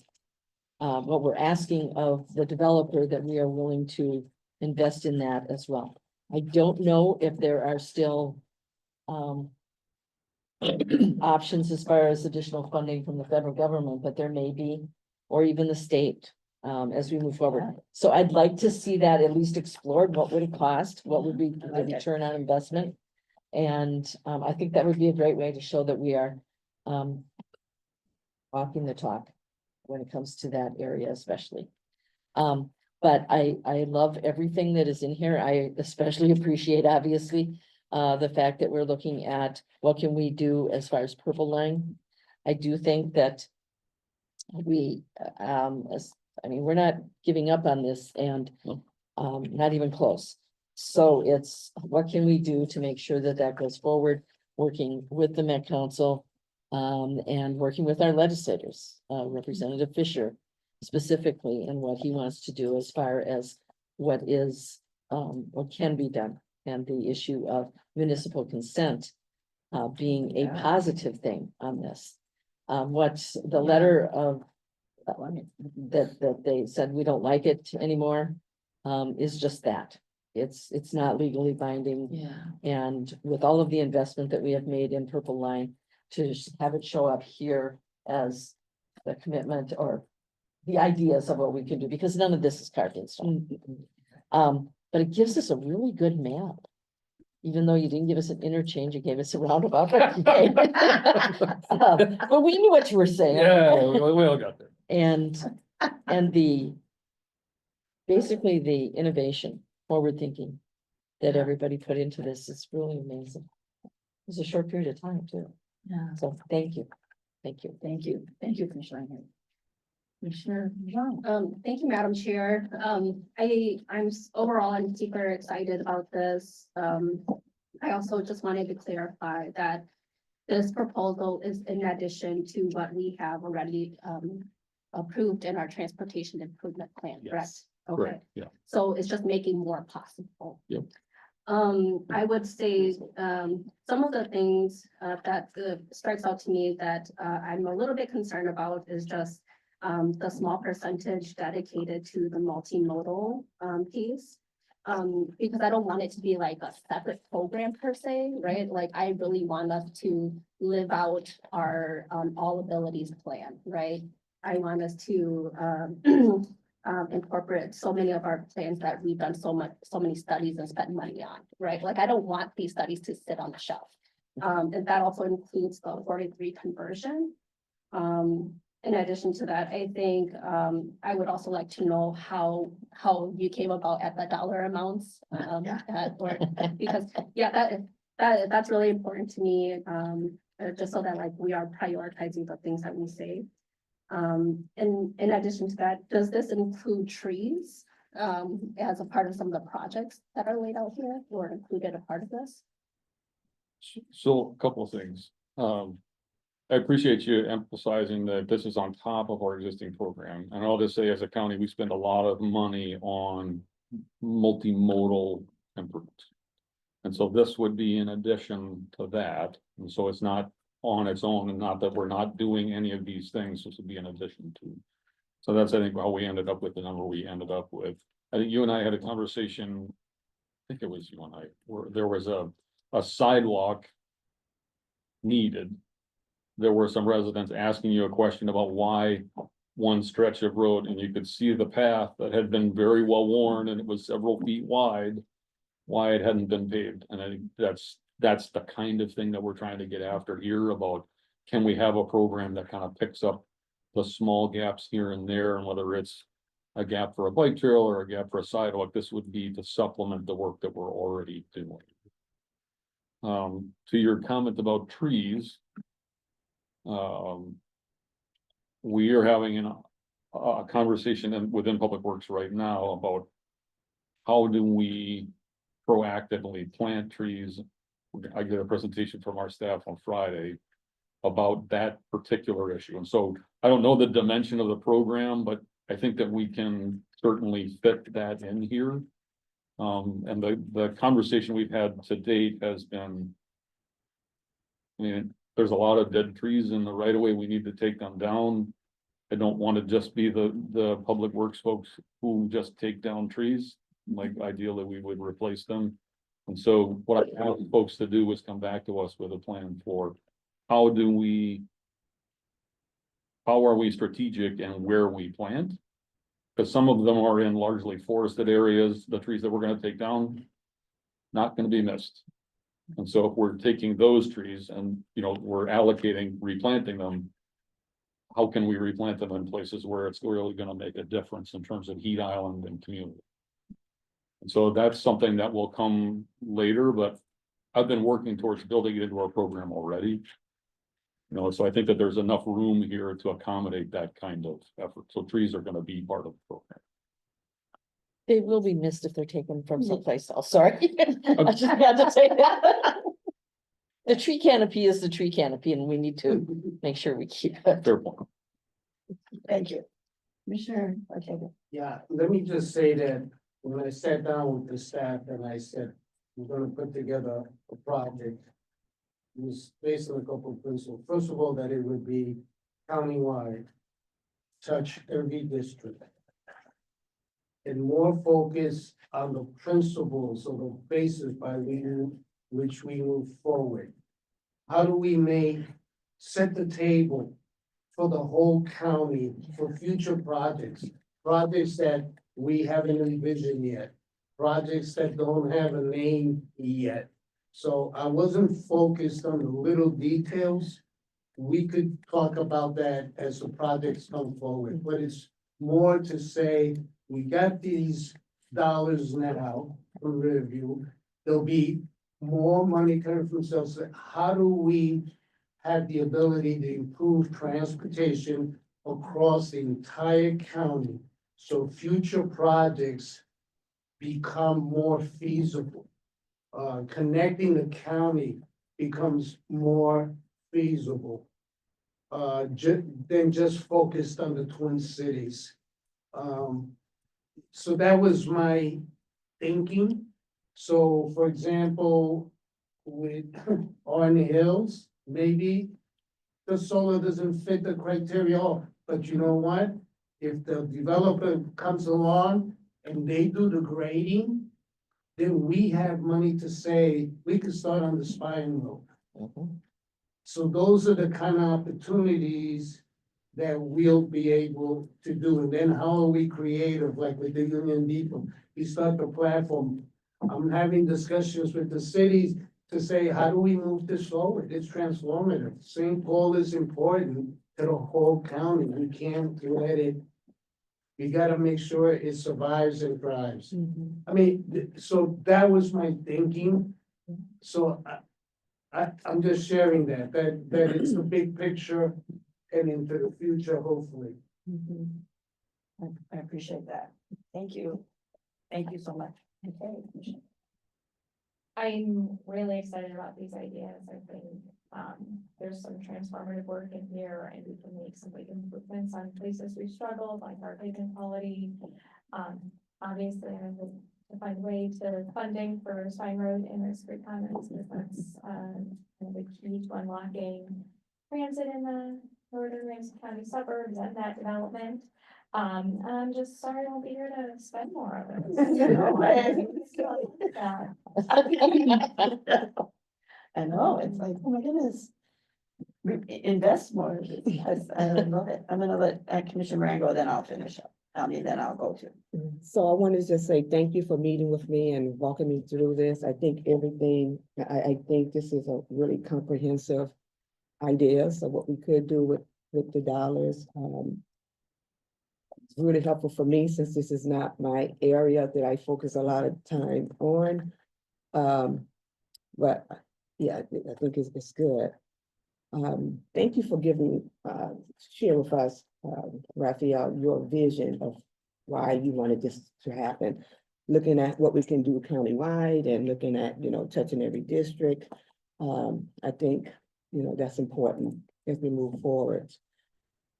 what we're asking of the developer, that we are willing to invest in that as well. I don't know if there are still options as far as additional funding from the federal government, but there may be, or even the state, as we move forward. So I'd like to see that at least explored. What would it cost? What would be the return on investment? And I think that would be a great way to show that we are walking the talk when it comes to that area especially. But I love everything that is in here. I especially appreciate, obviously, the fact that we're looking at what can we do as far as purple line. I do think that we, we're not giving up on this, and not even close. So it's, what can we do to make sure that that goes forward, working with the Met Council, and working with our legislators, Representative Fisher specifically, and what he wants to do as far as what can be done, and the issue of municipal consent being a positive thing on this. What's the letter of that they said we don't like it anymore, is just that. It's not legally binding. Yeah. And with all of the investment that we have made in Purple Line, to have it show up here as the commitment or the ideas of what we can do, because none of this is carved in stone. But it gives us a really good map. Even though you didn't give us an interchange, you gave us a roundabout. But we knew what you were saying. Yeah, we all got there. And basically the innovation, forward thinking that everybody put into this is really amazing. It was a short period of time too. Yeah. So thank you. Thank you. Thank you, Commissioner Reinhardt. Commissioner Jean. Thank you, Madam Chair. Overall, I'm super excited about this. I also just wanted to clarify that this proposal is in addition to what we have already approved in our transportation improvement plan, correct? Yes. Okay, Correct, yeah. so it's just making more possible. Yep. I would say, some of the things that strikes out to me that I'm a little bit concerned about is just the small percentage dedicated to the multimodal piece. Because I don't want it to be like a separate program per se, right? Like, I really want us to live out our all abilities plan, right? I want us to incorporate so many of our plans that we've done so many studies and spent money on, right? Like, I don't want these studies to sit on the shelf. And that also includes the 43 conversion. In addition to that, I think I would also like to know how you came about at the dollar amounts. Because that's really important to me. just so that like we are prioritizing the things that we save. And in addition to that, does this include trees? As a part of some of the projects that are laid out here or included a part of this? So a couple of things. I appreciate you emphasizing that this is on top of our existing program. And I'll just say, as a county, we spend a lot of money on multimodal improvements. And so this would be in addition to that. And so it's not on its own, and not that we're not doing any of these things. This would be in addition to. So that's, I think, how we ended up with the number we ended up with. I think you and I had a conversation, I think it was you and I, where there was a sidewalk needed. There were some residents asking you a question about why one stretch of road, and you could see the path that had been very well worn and it was several feet wide, why it hadn't been paved. And I think that's the kind of thing that we're trying to get after here about, can we have a program that kind of picks up the small gaps here and there, and whether it's a gap for a bike trail or a gap for a sidewalk, this would be to supplement the work that we're already doing. To your comment about trees. We are having a conversation within Public Works right now about how do we proactively plant trees. I get a presentation from our staff on Friday about that particular issue. And so I don't know the dimension of the program, but I think that we can certainly fit that in here. And the conversation we've had to date has been, I mean, there's a lot of dead trees in the right of way. We need to take them down. I don't want to just be the Public Works folks who just take down trees. Like, ideally, we would replace them. And so what I asked folks to do was come back to us with a plan for how are we strategic and where we plant? Because some of them are in largely forested areas. The trees that we're going to take down, not going to be missed. And so if we're taking those trees and, we're allocating, replanting them, how can we replant them in places where it's really going to make a difference in terms of heat island and community? And so that's something that will come later, but I've been working towards building it into our program already. So I think that there's enough room here to accommodate that kind of effort. So trees are going to be part of the program. They will be missed if they're taken from someplace else, sorry. I just had to say that. The tree canopy is the tree canopy, and we need to make sure we keep it. Fair point. Thank you. Commissioner Ortega. Yeah, let me just say that when I sat down with the staff and I said, we're gonna put together a project. It was based on a couple of principles. First of all, that it would be countywide, touch every district. And more focus on the principles or the basis by which we move forward. How do we set the table for the whole county for future projects? Projects that we haven't envisioned yet, projects that don't have a name yet. So I wasn't focused on the little details. We could talk about that as the projects come forward, but it's more to say, we got these dollars now for review. There'll be more money coming from sales. How do we have the ability to improve transportation across the entire county? So future projects become more feasible. Connecting the county becomes more feasible. Than just focused on the Twin Cities. So that was my thinking. So for example, with on the hills, maybe the solar doesn't fit the criteria, but you know what? If the developer comes along and they do the grading, then we have money to say, we could start on the Spine Road. So those are the kind of opportunities that we'll be able to do. And then how are we creative, like with the Union Depot? We start the platform. I'm having discussions with the cities to say, how do we move this forward? It's transformative. St. Paul is important to the whole county. We can't let it. We gotta make sure it survives and thrives. I mean, so that was my thinking. So I'm just sharing that it's the big picture and into the future, hopefully. I appreciate that. Thank you. Thank you so much. Okay. I'm really excited about these ideas. I think, there's some transformative work in here and we can make some big improvements on places we've struggled, like our pavement quality. Obviously, I would to find a way to funding for Spine Road and their street comments, because that's, kind of the key to unlocking transit in the northern Ramsey County suburbs and that development. I'm just sorry I won't be here to spend more of it. Yeah. I know, it's like, oh my goodness. Invest more. Yes, I love it. I'm gonna let Commissioner Moran go, then I'll finish up. Then I'll go to. So I want to just say thank you for meeting with me and walking me through this. I think I think this is a really comprehensive ideas of what we could do with the dollars. It's really helpful for me since this is not my area that I focus a lot of time on. But yeah, I think it's good. Thank you for share with us, Raphael, your vision of why you wanted this to happen. Looking at what we can do countywide and looking at, touching every district. I think, that's important as we move forward.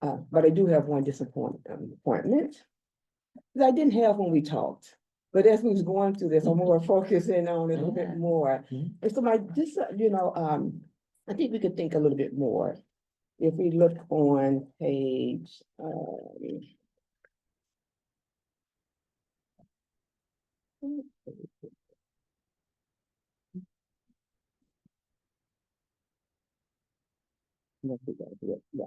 But I do have one appointment that I didn't have when we talked. But as we was going through this, I'm more focusing on it a little bit more. And so I think we could think a little bit more. If we look on page, let's see, yeah,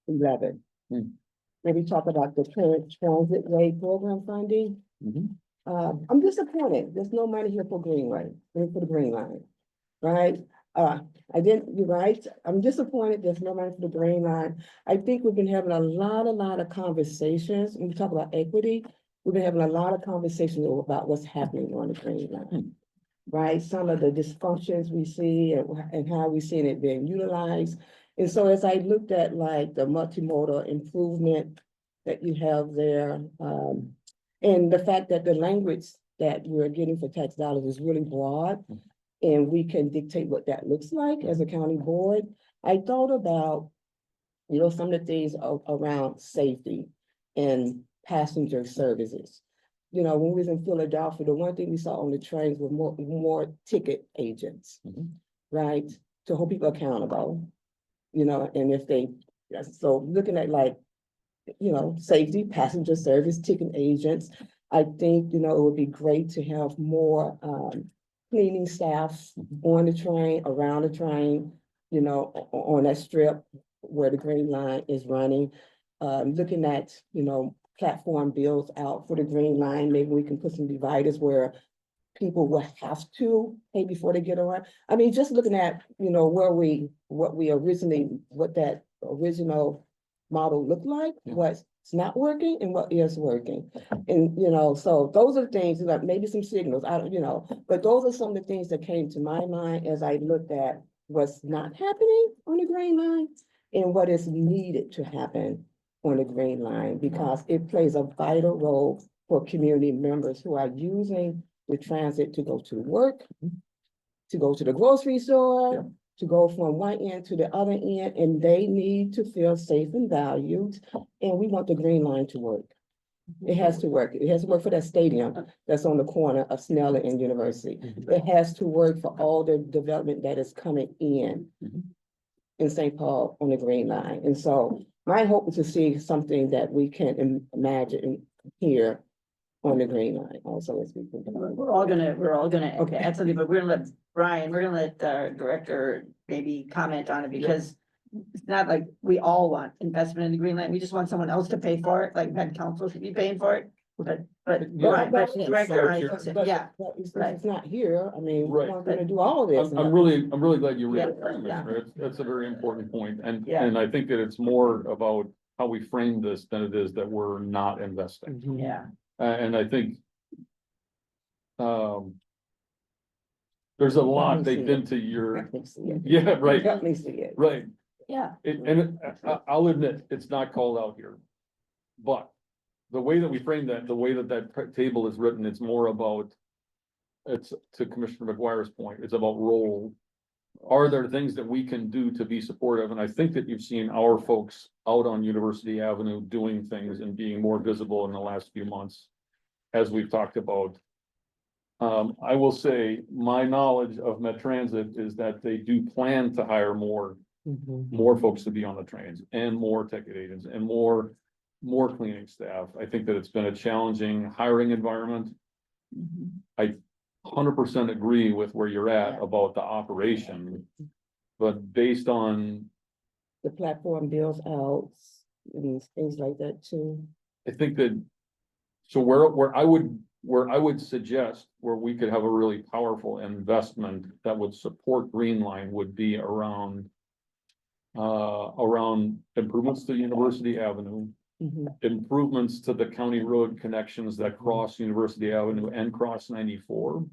11. Where we talk about the current transit way program funding. I'm disappointed. There's no money here for Greenway, for the Green Line, right? You're right. I'm disappointed there's no money for the Green Line. I think we've been having a lot of conversations. When we talk about equity, we've been having a lot of conversations about what's happening on the Green Line. Right? Some of the dysfunctions we see and how we see it being utilized. And so as I looked at like the multimodal improvement that you have there, and the fact that the language that we're getting for tax dollars is really broad, and we can dictate what that looks like as a county board. I thought about, some of the things around safety and passenger services. When we was in Philadelphia, the one thing we saw on the trains was more ticket agents, right? To hold people accountable, and so looking at like, safety, passenger service, ticket agents, I think, it would be great to have more, cleaning staff on the train, around the train, on that strip where the Green Line is running. Looking at, platform bills out for the Green Line, maybe we can put some dividers where people will have to pay before they get around. I mean, just looking at, what that original model looked like, what's not working and what is working. And, so those are the things, like maybe some signals, but those are some of the things that came to my mind as I looked at what's not happening on the Green Line and what is needed to happen on the Green Line, because it plays a vital role for community members who are using the transit to go to work, to go to the grocery store, to go from one end to the other end, and they need to feel safe and valued. And we want the Green Line to work. It has to work. It has to work for that stadium that's on the corner of Snell and University. It has to work for all the development that is coming in St. Paul on the Green Line. And so my hope is to see something that we can imagine here on the Green Line also as we think about it. We're all gonna, okay, add something, but we're gonna let our director maybe comment on it, because it's not like we all want investment in the Green Line. We just want someone else to pay for it, like Med Council should be paying for it. But director, yeah. It's not here. I mean, Right. we're not gonna do all this. I'm really glad you read it, Yeah. Commissioner. That's a very important point. And Yeah. I think that it's more about how we frame this than it is that we're not investing. Yeah. And I think, there's a lot me they've see been it. to your, Let me see it. yeah, right, Let me see it. right. Yeah, I'll admit, it's not called out here. But the way that we frame that, the way that table is written, it's more about. It's to Commissioner McGuire's point, it's about role. Are there things that we can do to be supportive? And I think that you've seen our folks out on University Avenue doing things and being more visible in the last few months. As we've talked about. I will say, my knowledge of Met Transit is that they do plan to hire more folks to be on the trains and more ticket agents and more cleaning staff. I think that it's been a challenging hiring environment. I 100% agree with where you're at about the operation, but based on, The platform bills out, and things like that too. I think that, so where I would suggest where we could have a really powerful investment that would support Green Line would be around improvements to University Avenue, improvements to the county road connections that cross University Avenue and cross 94,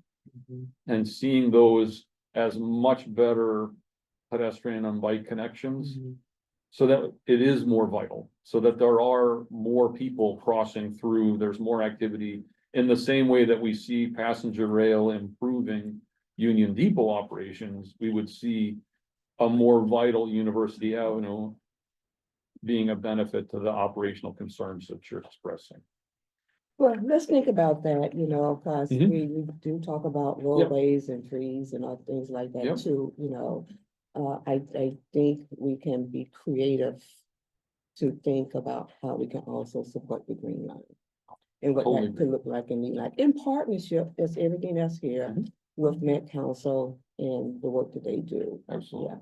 and seeing those as much better pedestrian and bike connections. So that it is more vital, so that there are more people crossing through, there's more activity. In the same way that we see passenger rail improving Union Depot operations, we would see a more vital University Avenue being a benefit to the operational concerns that you're expressing. Well, let's think about that, cause Mhm. we do talk about roadways and trees and other things like Yep. that too, I think we can be creative to think about how we can also support the Green Line. And what Totally that could look like and mean like in partnership, as everything else here Mhm. with Met Council and the work that they do. Absolutely. Yeah.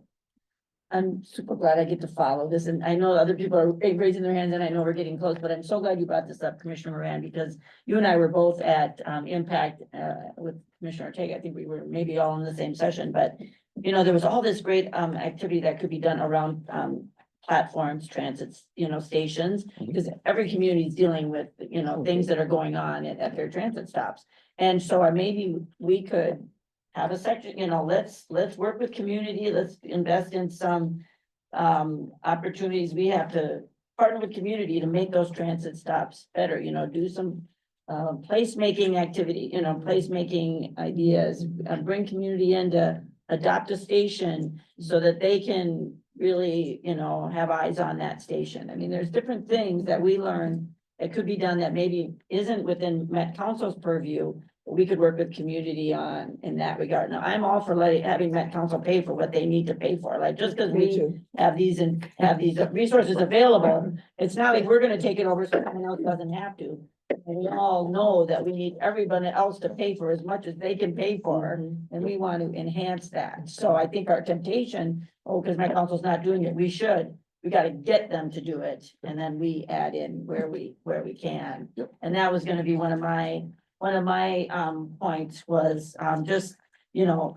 I'm super glad I get to follow this, and I know other people are raising their hands, and I know we're getting close, but I'm so glad you brought this up, Commissioner Moran, because you and I were both at Impact with Commissioner Ortega. I think we were maybe all in the same session, but there was all this great activity that could be done around platforms, transits, stations, because every community is dealing with, things that are going on at their transit stops. And so maybe we could have a section, let's work with community, let's invest in some opportunities. We have to partner with community to make those transit stops better, do some placemaking activity, placemaking ideas, bring community in to adopt a station so that they can really, have eyes on that station. I mean, there's different things that we learn that could be done that maybe isn't within Met Council's purview. We could work with community on in that regard. Now, I'm all for having Met Council pay for what they need to pay for, like, just because Me we too. have these resources available, it's not like we're gonna take it over so someone else doesn't have to. And we all know that we need everybody else to pay for as much as they can pay for, and we want to enhance that. So I think our temptation, because Met Council's not doing it, we gotta get them to do it, and then we add in where we can. Yep. And that was gonna be one of my points was, just,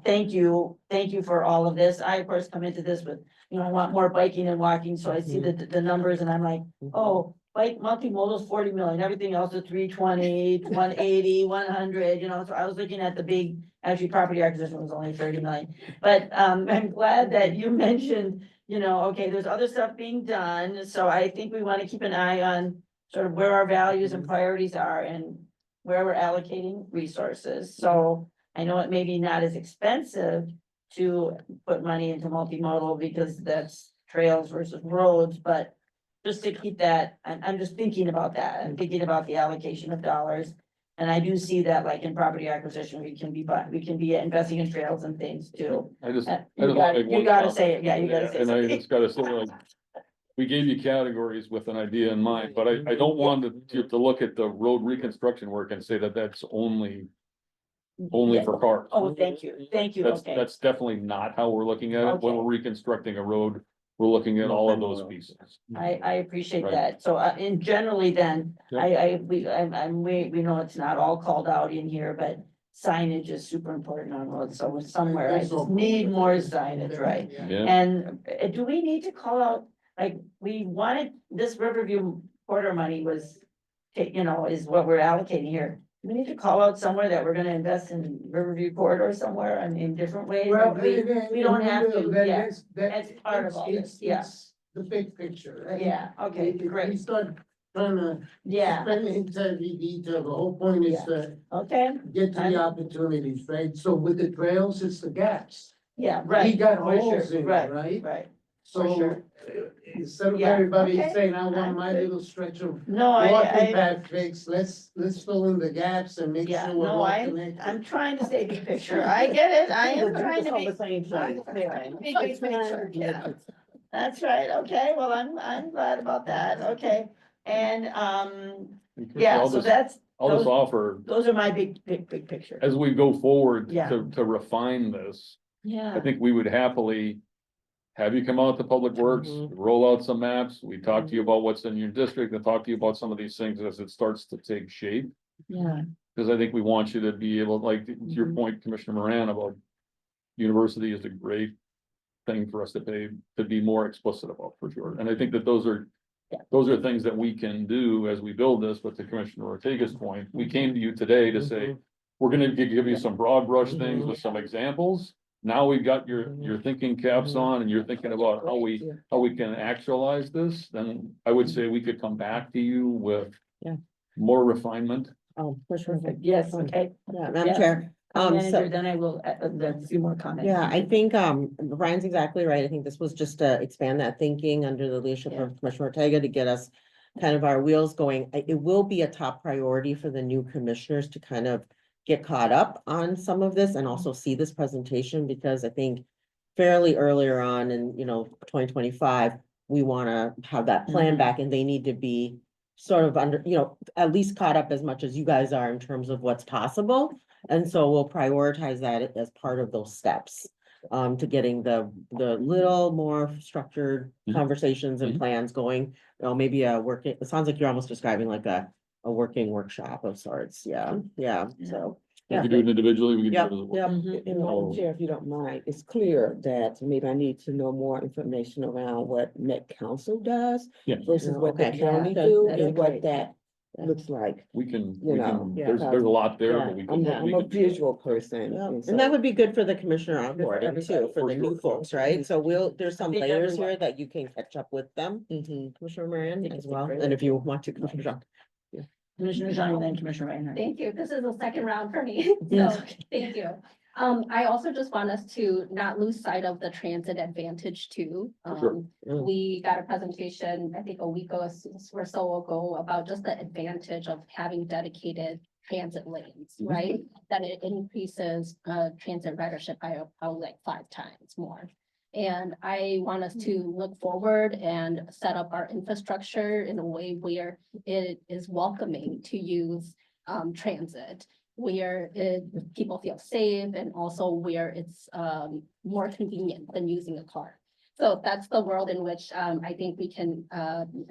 thank you for all of this. I, of course, come into this with, I want more biking and walking, so I see the numbers and I'm like, oh, bike multimodal is 40 million, everything else is 320, 180, 100, so I was looking at the big, actually, property acquisition was only 30 million. But, I'm glad that you mentioned, okay, there's other stuff being done, so I think we want to keep an eye on sort of where our values and priorities are and where we're allocating resources. So I know it may be not as expensive to put money into multimodal because that's trails versus roads, but just to keep that, I'm just thinking about that. I'm thinking about the allocation of dollars. And I do see that like in property acquisition, we can be investing in trails and things too. I just. You gotta say it, yeah, you gotta say And I something. just gotta say, like, we gave you categories with an idea in mind, but I don't want to look at the road reconstruction work and say that that's only for cars. Oh, thank you, okay. That's definitely not how we're looking at it. When we're reconstructing a road, we're looking at all of those pieces. I appreciate Right. that. So, in generally then, Yep. we know it's not all called out in here, but signage is super important on roads. So somewhere I just need more signage, right? Yeah, And do we need to call out, like, we wanted, this Riverview Corridor money was, is what we're allocating here. we need to call out somewhere that we're gonna invest in Riverview corridor somewhere and in different ways. Well, and we don't have to, yeah, that's part of all this, yeah. The big picture, right? Yeah, okay, If we great, start trying to yeah, spend into every detail, the whole point is Yeah. to okay, get to the opportunities, right? So with the trails, it's the gaps. yeah, right. We got for holes sure, in, right, right? right. So sure. instead of Yeah, everybody okay. saying, I want I'm my good. little stretch of No, walking path fixed, let's fill in the gaps and make yeah, sure we're no, all I'm connected. trying to say big picture, I get it, I am trying to be. the same I'm thing. trying to be big picture, yeah. That's right, okay, well, I'm glad about that, okay, and, yeah, I'll so just- that's, I'll just those- offer, those are my big picture. as we go forward Yeah. to refine this, I Yeah, think we would happily have you come out to Public Works, roll out some maps, we talk to you about what's in your district, and talk to you about some of these things as it starts to take shape. yeah, Because I think we want you to be able, like, to your Mhm. point, Commissioner Moran, about university is a great thing for us to pay, to be more explicit about, for sure. And I think that those are things that we can do as we build this, but to Commissioner Ortega's point, we came to you today to say, we're gonna give you some broad brush things with some examples. Now we've got your thinking caps on and you're thinking about how we can actualize this, then I would say we could come back to you with Yeah. more refinement. Oh, perfect, yes, okay. Yeah, Yeah. Madam Chair. Manager, then I will, a few more comments. Yeah, I think, Brian's exactly right. I think this was just to expand that thinking under the leadership Yeah. of Commissioner Ortega to get us kind of our wheels going. It will be a top priority for the new commissioners to kind of get caught up on some of this and also see this presentation, because I think fairly earlier on in, 2025, we want to have that plan Mhm. back, and they need to be sort of under, at least caught up as much as you guys are in terms of what's possible. And so we'll prioritize that as part of those steps, to getting the little more structured Mhm. conversations and Mhm. plans going. Maybe a working, it sounds like you're almost describing like a working workshop of sorts. Yeah, so. We could do it individually, we could Yep, do it as a. yep. Mhm. And Madam Chair, if you don't mind, it's clear that maybe I need to know more information around what Met Council does Yeah. versus what the Okay. county Yeah, do that's and what great. that Yeah. looks like. We can, You know, yeah. there's a lot there, Yeah, but we I'm can. a, we I'm a can- visual person. Yeah. And that would be good for the commissioner onboarding everybody, too, for for the new sure. folks, right? So there's some think layers everyone- here that you can catch up with them, Commissioner Moran think as it's a well, great and if you idea. want to, Commissioner John. Commissioner Jean, then Commissioner Reinhardt. Thank you. This is the second round for me, Yes. so thank you. I also just want us to not lose sight of the transit advantage too. Sure. We got a presentation, I think a week or so ago, about just the advantage of having dedicated transit lanes, Mhm. right? That it increases transit ridership by about like 5 times more. And I want us to look forward and set up our infrastructure in a way where it is welcoming to use transit, where people feel safe and also where it's more convenient than using a car. So that's the world in which I think we can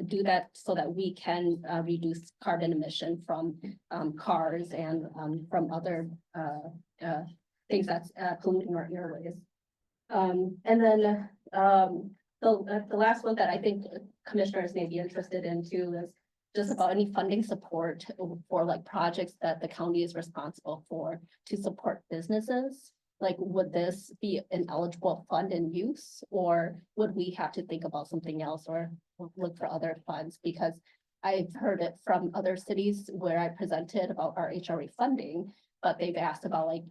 do that so that we can reduce carbon emission from cars and from other things that's polluting our airways. And then the last one that I think commissioners may be interested in too is just about any funding support for like projects that the county is responsible for to support businesses. Like, would this be an eligible fund in use, or would we have to think about something else or look for other funds? Because I've heard it from other cities where I presented about our HRA funding, but they've asked about like,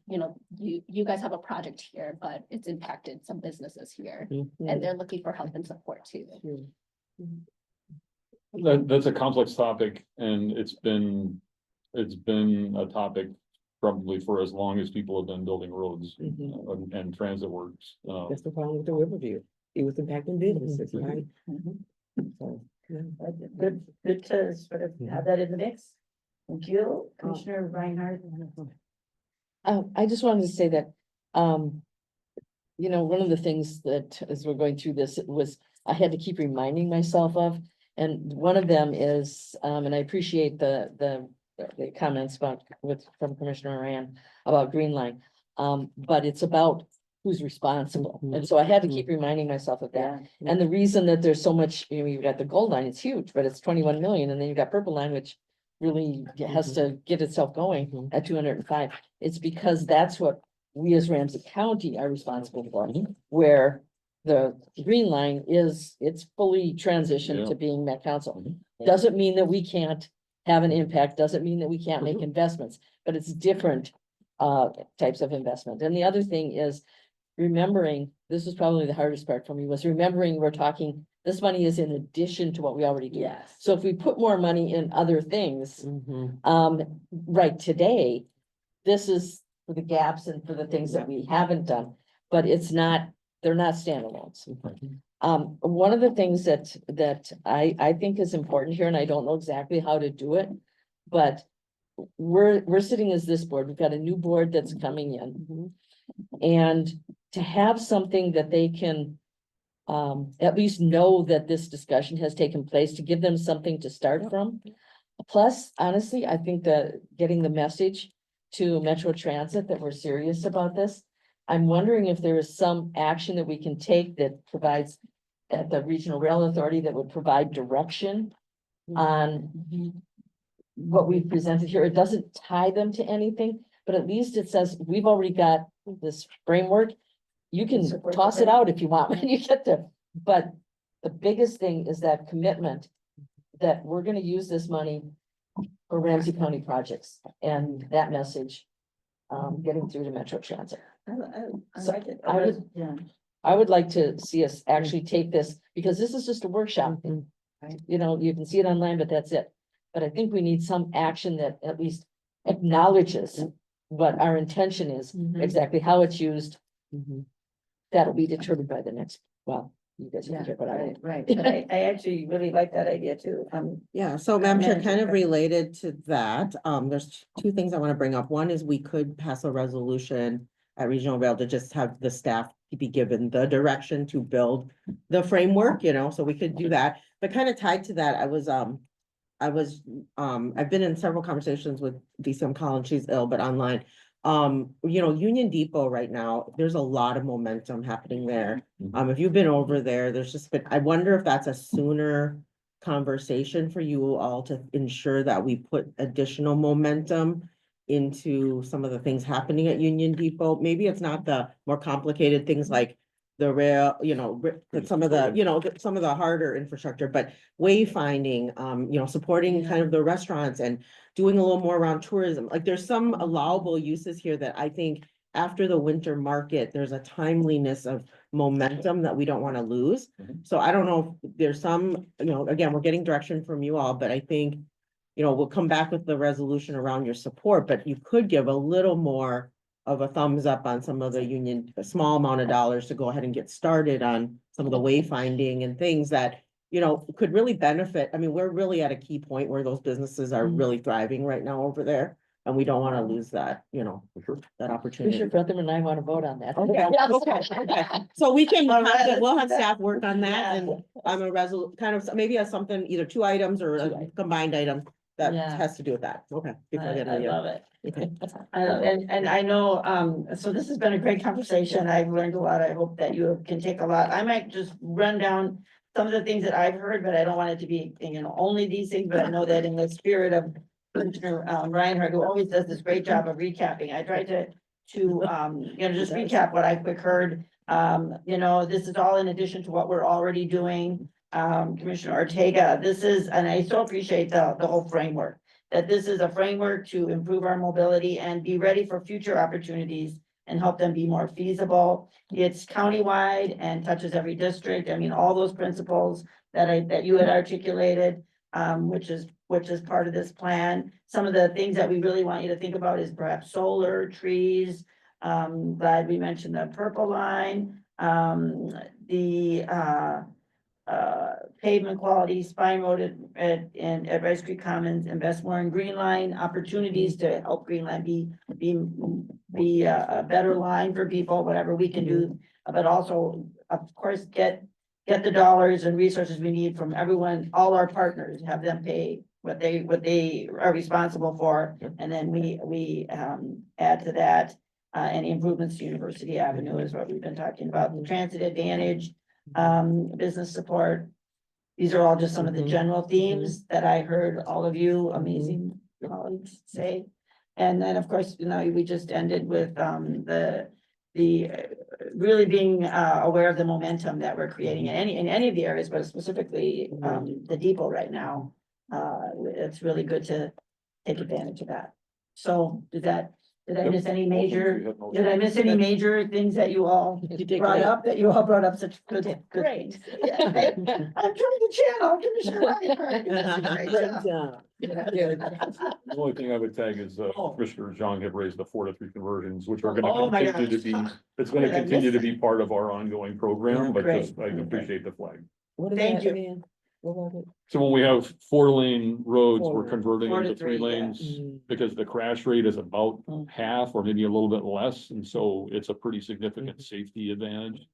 you guys have a project here, but it's impacted some businesses here, and they're looking for help and support too. That's a complex topic and it's been a topic probably for as long as people have been building roads and transit works. That's the problem with the Riverview. It was impacting businesses, Mhm. right? Mhm. So, yeah. Good to sort of have that in the mix. Thank you, Commissioner Reinhardt. I just wanted to say that, one of the things that as we're going through this was I had to keep reminding myself of, and one of them is, and I appreciate the comments from Commissioner Moran about Green Line. But it's about who's responsible. And so I had to keep reminding myself of that. Yeah. And the reason that there's so much, you've got the Gold Line, it's huge, but it's 21 million, and then you've got Purple Line, which really has to get itself going at 205. It's because that's what we as Ramsey County are responsible for, where the green line is, it's fully transitioned to being Met Council. Doesn't mean that we can't have an impact, doesn't mean that we can't make investments, but it's different types of investment. And the other thing is remembering, this is probably the hardest part for me, was remembering we're talking, this money is in addition to what we already do. Yes. So if we put more money in other things, right today, this is for the gaps and for the things that we haven't done, but it's not, they're not standalones. One of the things that I think is important here, and I don't know exactly how to do it, but we're sitting as this board, we've got a new board that's coming in. And to have something that they can at least know that this discussion has taken place, to give them something to start from. Plus, honestly, I think that getting the message to Metro Transit that we're serious about this. I'm wondering if there is some action that we can take that provides at the Regional Rail Authority that would provide direction on what we've presented here. It doesn't tie them to anything, but at least it says, we've already got this framework. You can Support toss the it out if you want when you get there. But the biggest thing is that commitment that we're gonna use this money for Ramsey County projects, and that message getting through to Metro Transit. I So like it. I would- Yeah. I would like to see us actually take this, because this is just a workshop. Right. You know, you can see it online, but that's it. But I think we need some action that at least acknowledges what our intention is, exactly how it's used. That'll be determined by the next, well, you guys Yeah, can hear what I right, want. right. But I actually really like that idea too. Yeah, so Madam Chair, kind of Manager. related to that, there's two things I want to bring up. One is we could pass a resolution at Regional Rail to just have the staff be given the direction to build the framework, you know, so we could do that. But kind of tied to that, I've been in several conversations with DCM Collins, she's ill, but online. You know, Union Depot right now, there's a lot of momentum happening there. If you've been over there, there's just been, I wonder if that's a sooner conversation for you all to ensure that we put additional momentum into some of the things happening at Union Depot. Maybe it's not the more complicated things like the rail, you know, some of the, you know, some of the harder infrastructure, but wayfinding, you know, supporting kind of the restaurants and doing a little more around tourism. Like there's some allowable uses here that I think after the winter market, there's a timeliness of momentum that we don't want to lose. So I don't know if there's some, you know, again, we're getting direction from you all, but I think, you know, we'll come back with the resolution around your support, but you could give a little more of a thumbs up on some of the union, a small amount of dollars to go ahead and get started on some of the wayfinding and things that, you know, could really benefit. I mean, we're really at a key point where those businesses are really thriving right now over there. And we don't want to lose that, you know, that opportunity. Commissioner Brotherman and I want to vote on that. Okay, okay. So we can, All right, we'll have let's do that. staff work on that Yeah. and I'm a kind of, maybe as something, either 2 items or a combined item that Yeah. has to do with that. Okay. before the end of I the year. love it. Okay. And I know, so this has been a great conversation. I've learned a lot. I hope that you can take a lot. I might just run down some of the things that I've heard, but I don't want it to be, you know, only these things, but I know that in the spirit of Commissioner Reinhardt, who always does this great job of recapping, I tried to you know, just recap what I quick heard. You know, this is all in addition to what we're already doing. Commissioner Ortega, this is, and I so appreciate the whole framework, that this is a framework to improve our mobility and be ready for future opportunities and help them be more feasible. It's countywide and touches every district. I mean, all those principles that you had articulated, which is part of this plan. Some of the things that we really want you to think about is perhaps solar, trees. Glad we mentioned the purple line, pavement quality, spine road at Rice Creek Commons, invest more in Green Line, opportunities to help Green Line be a better line for people, whatever we can do. But also, of course, get the dollars and resources we need from everyone, all our partners, have them pay what they are responsible for. And then we add to that, any improvements to University Avenue is what we've been talking about, the transit advantage, business support, these are all just some of the Mhm. general themes that I heard all of you amazing colleagues say. And then, of course, you know, we just ended with, really being, aware of the momentum that we're creating in any of the areas, but specifically, the depot right now. It's really good to take advantage of that. So did I miss any major, did I miss any major things that you all You did brought great. up, that you all brought up such good, good Great. things? Yeah, I'm trying to channel, Commissioner Reinhardt. Great Great job. job. The only thing I would tag is, Commissioner Zhang had raised the 4 to 3 conversions, which are Oh gonna my continue to be, gosh. it's gonna Did I continue miss to be part of our ongoing program, but Great. just, I appreciate the flag. What is Thank that you. again? What was it? So when we have 4-lane roads, we're 4-lane. converting 4 to into 3, 3 yeah. lanes. Because the crash rate is about half or maybe a little bit less, and so it's a pretty significant safety advantage.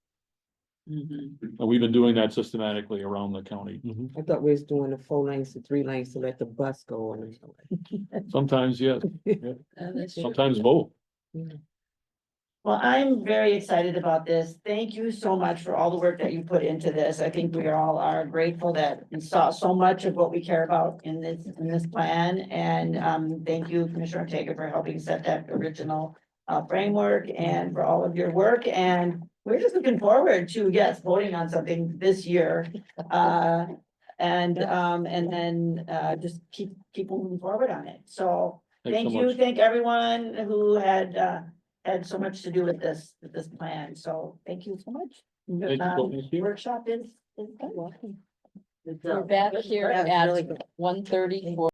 Mhm. And we've been doing that systematically around the county. I thought we was doing the 4 lanes to 3 lanes to let the bus go on. Sometimes, yes, sometimes both. Well, I'm very excited about this. Thank you so much for all the work that you put into this. I think we all are grateful that we saw so much of what we care about in this plan. And thank you, Commissioner Ortega, for helping set that original framework and for all of your work. And we're just looking forward to, yes, voting on something this year. And then just keep moving forward on it. So Thanks so thank you. much. Thank everyone who had so much to do with this plan, so thank you so much. Thank you. Workshop is done. We're back here That's really at 1:30 for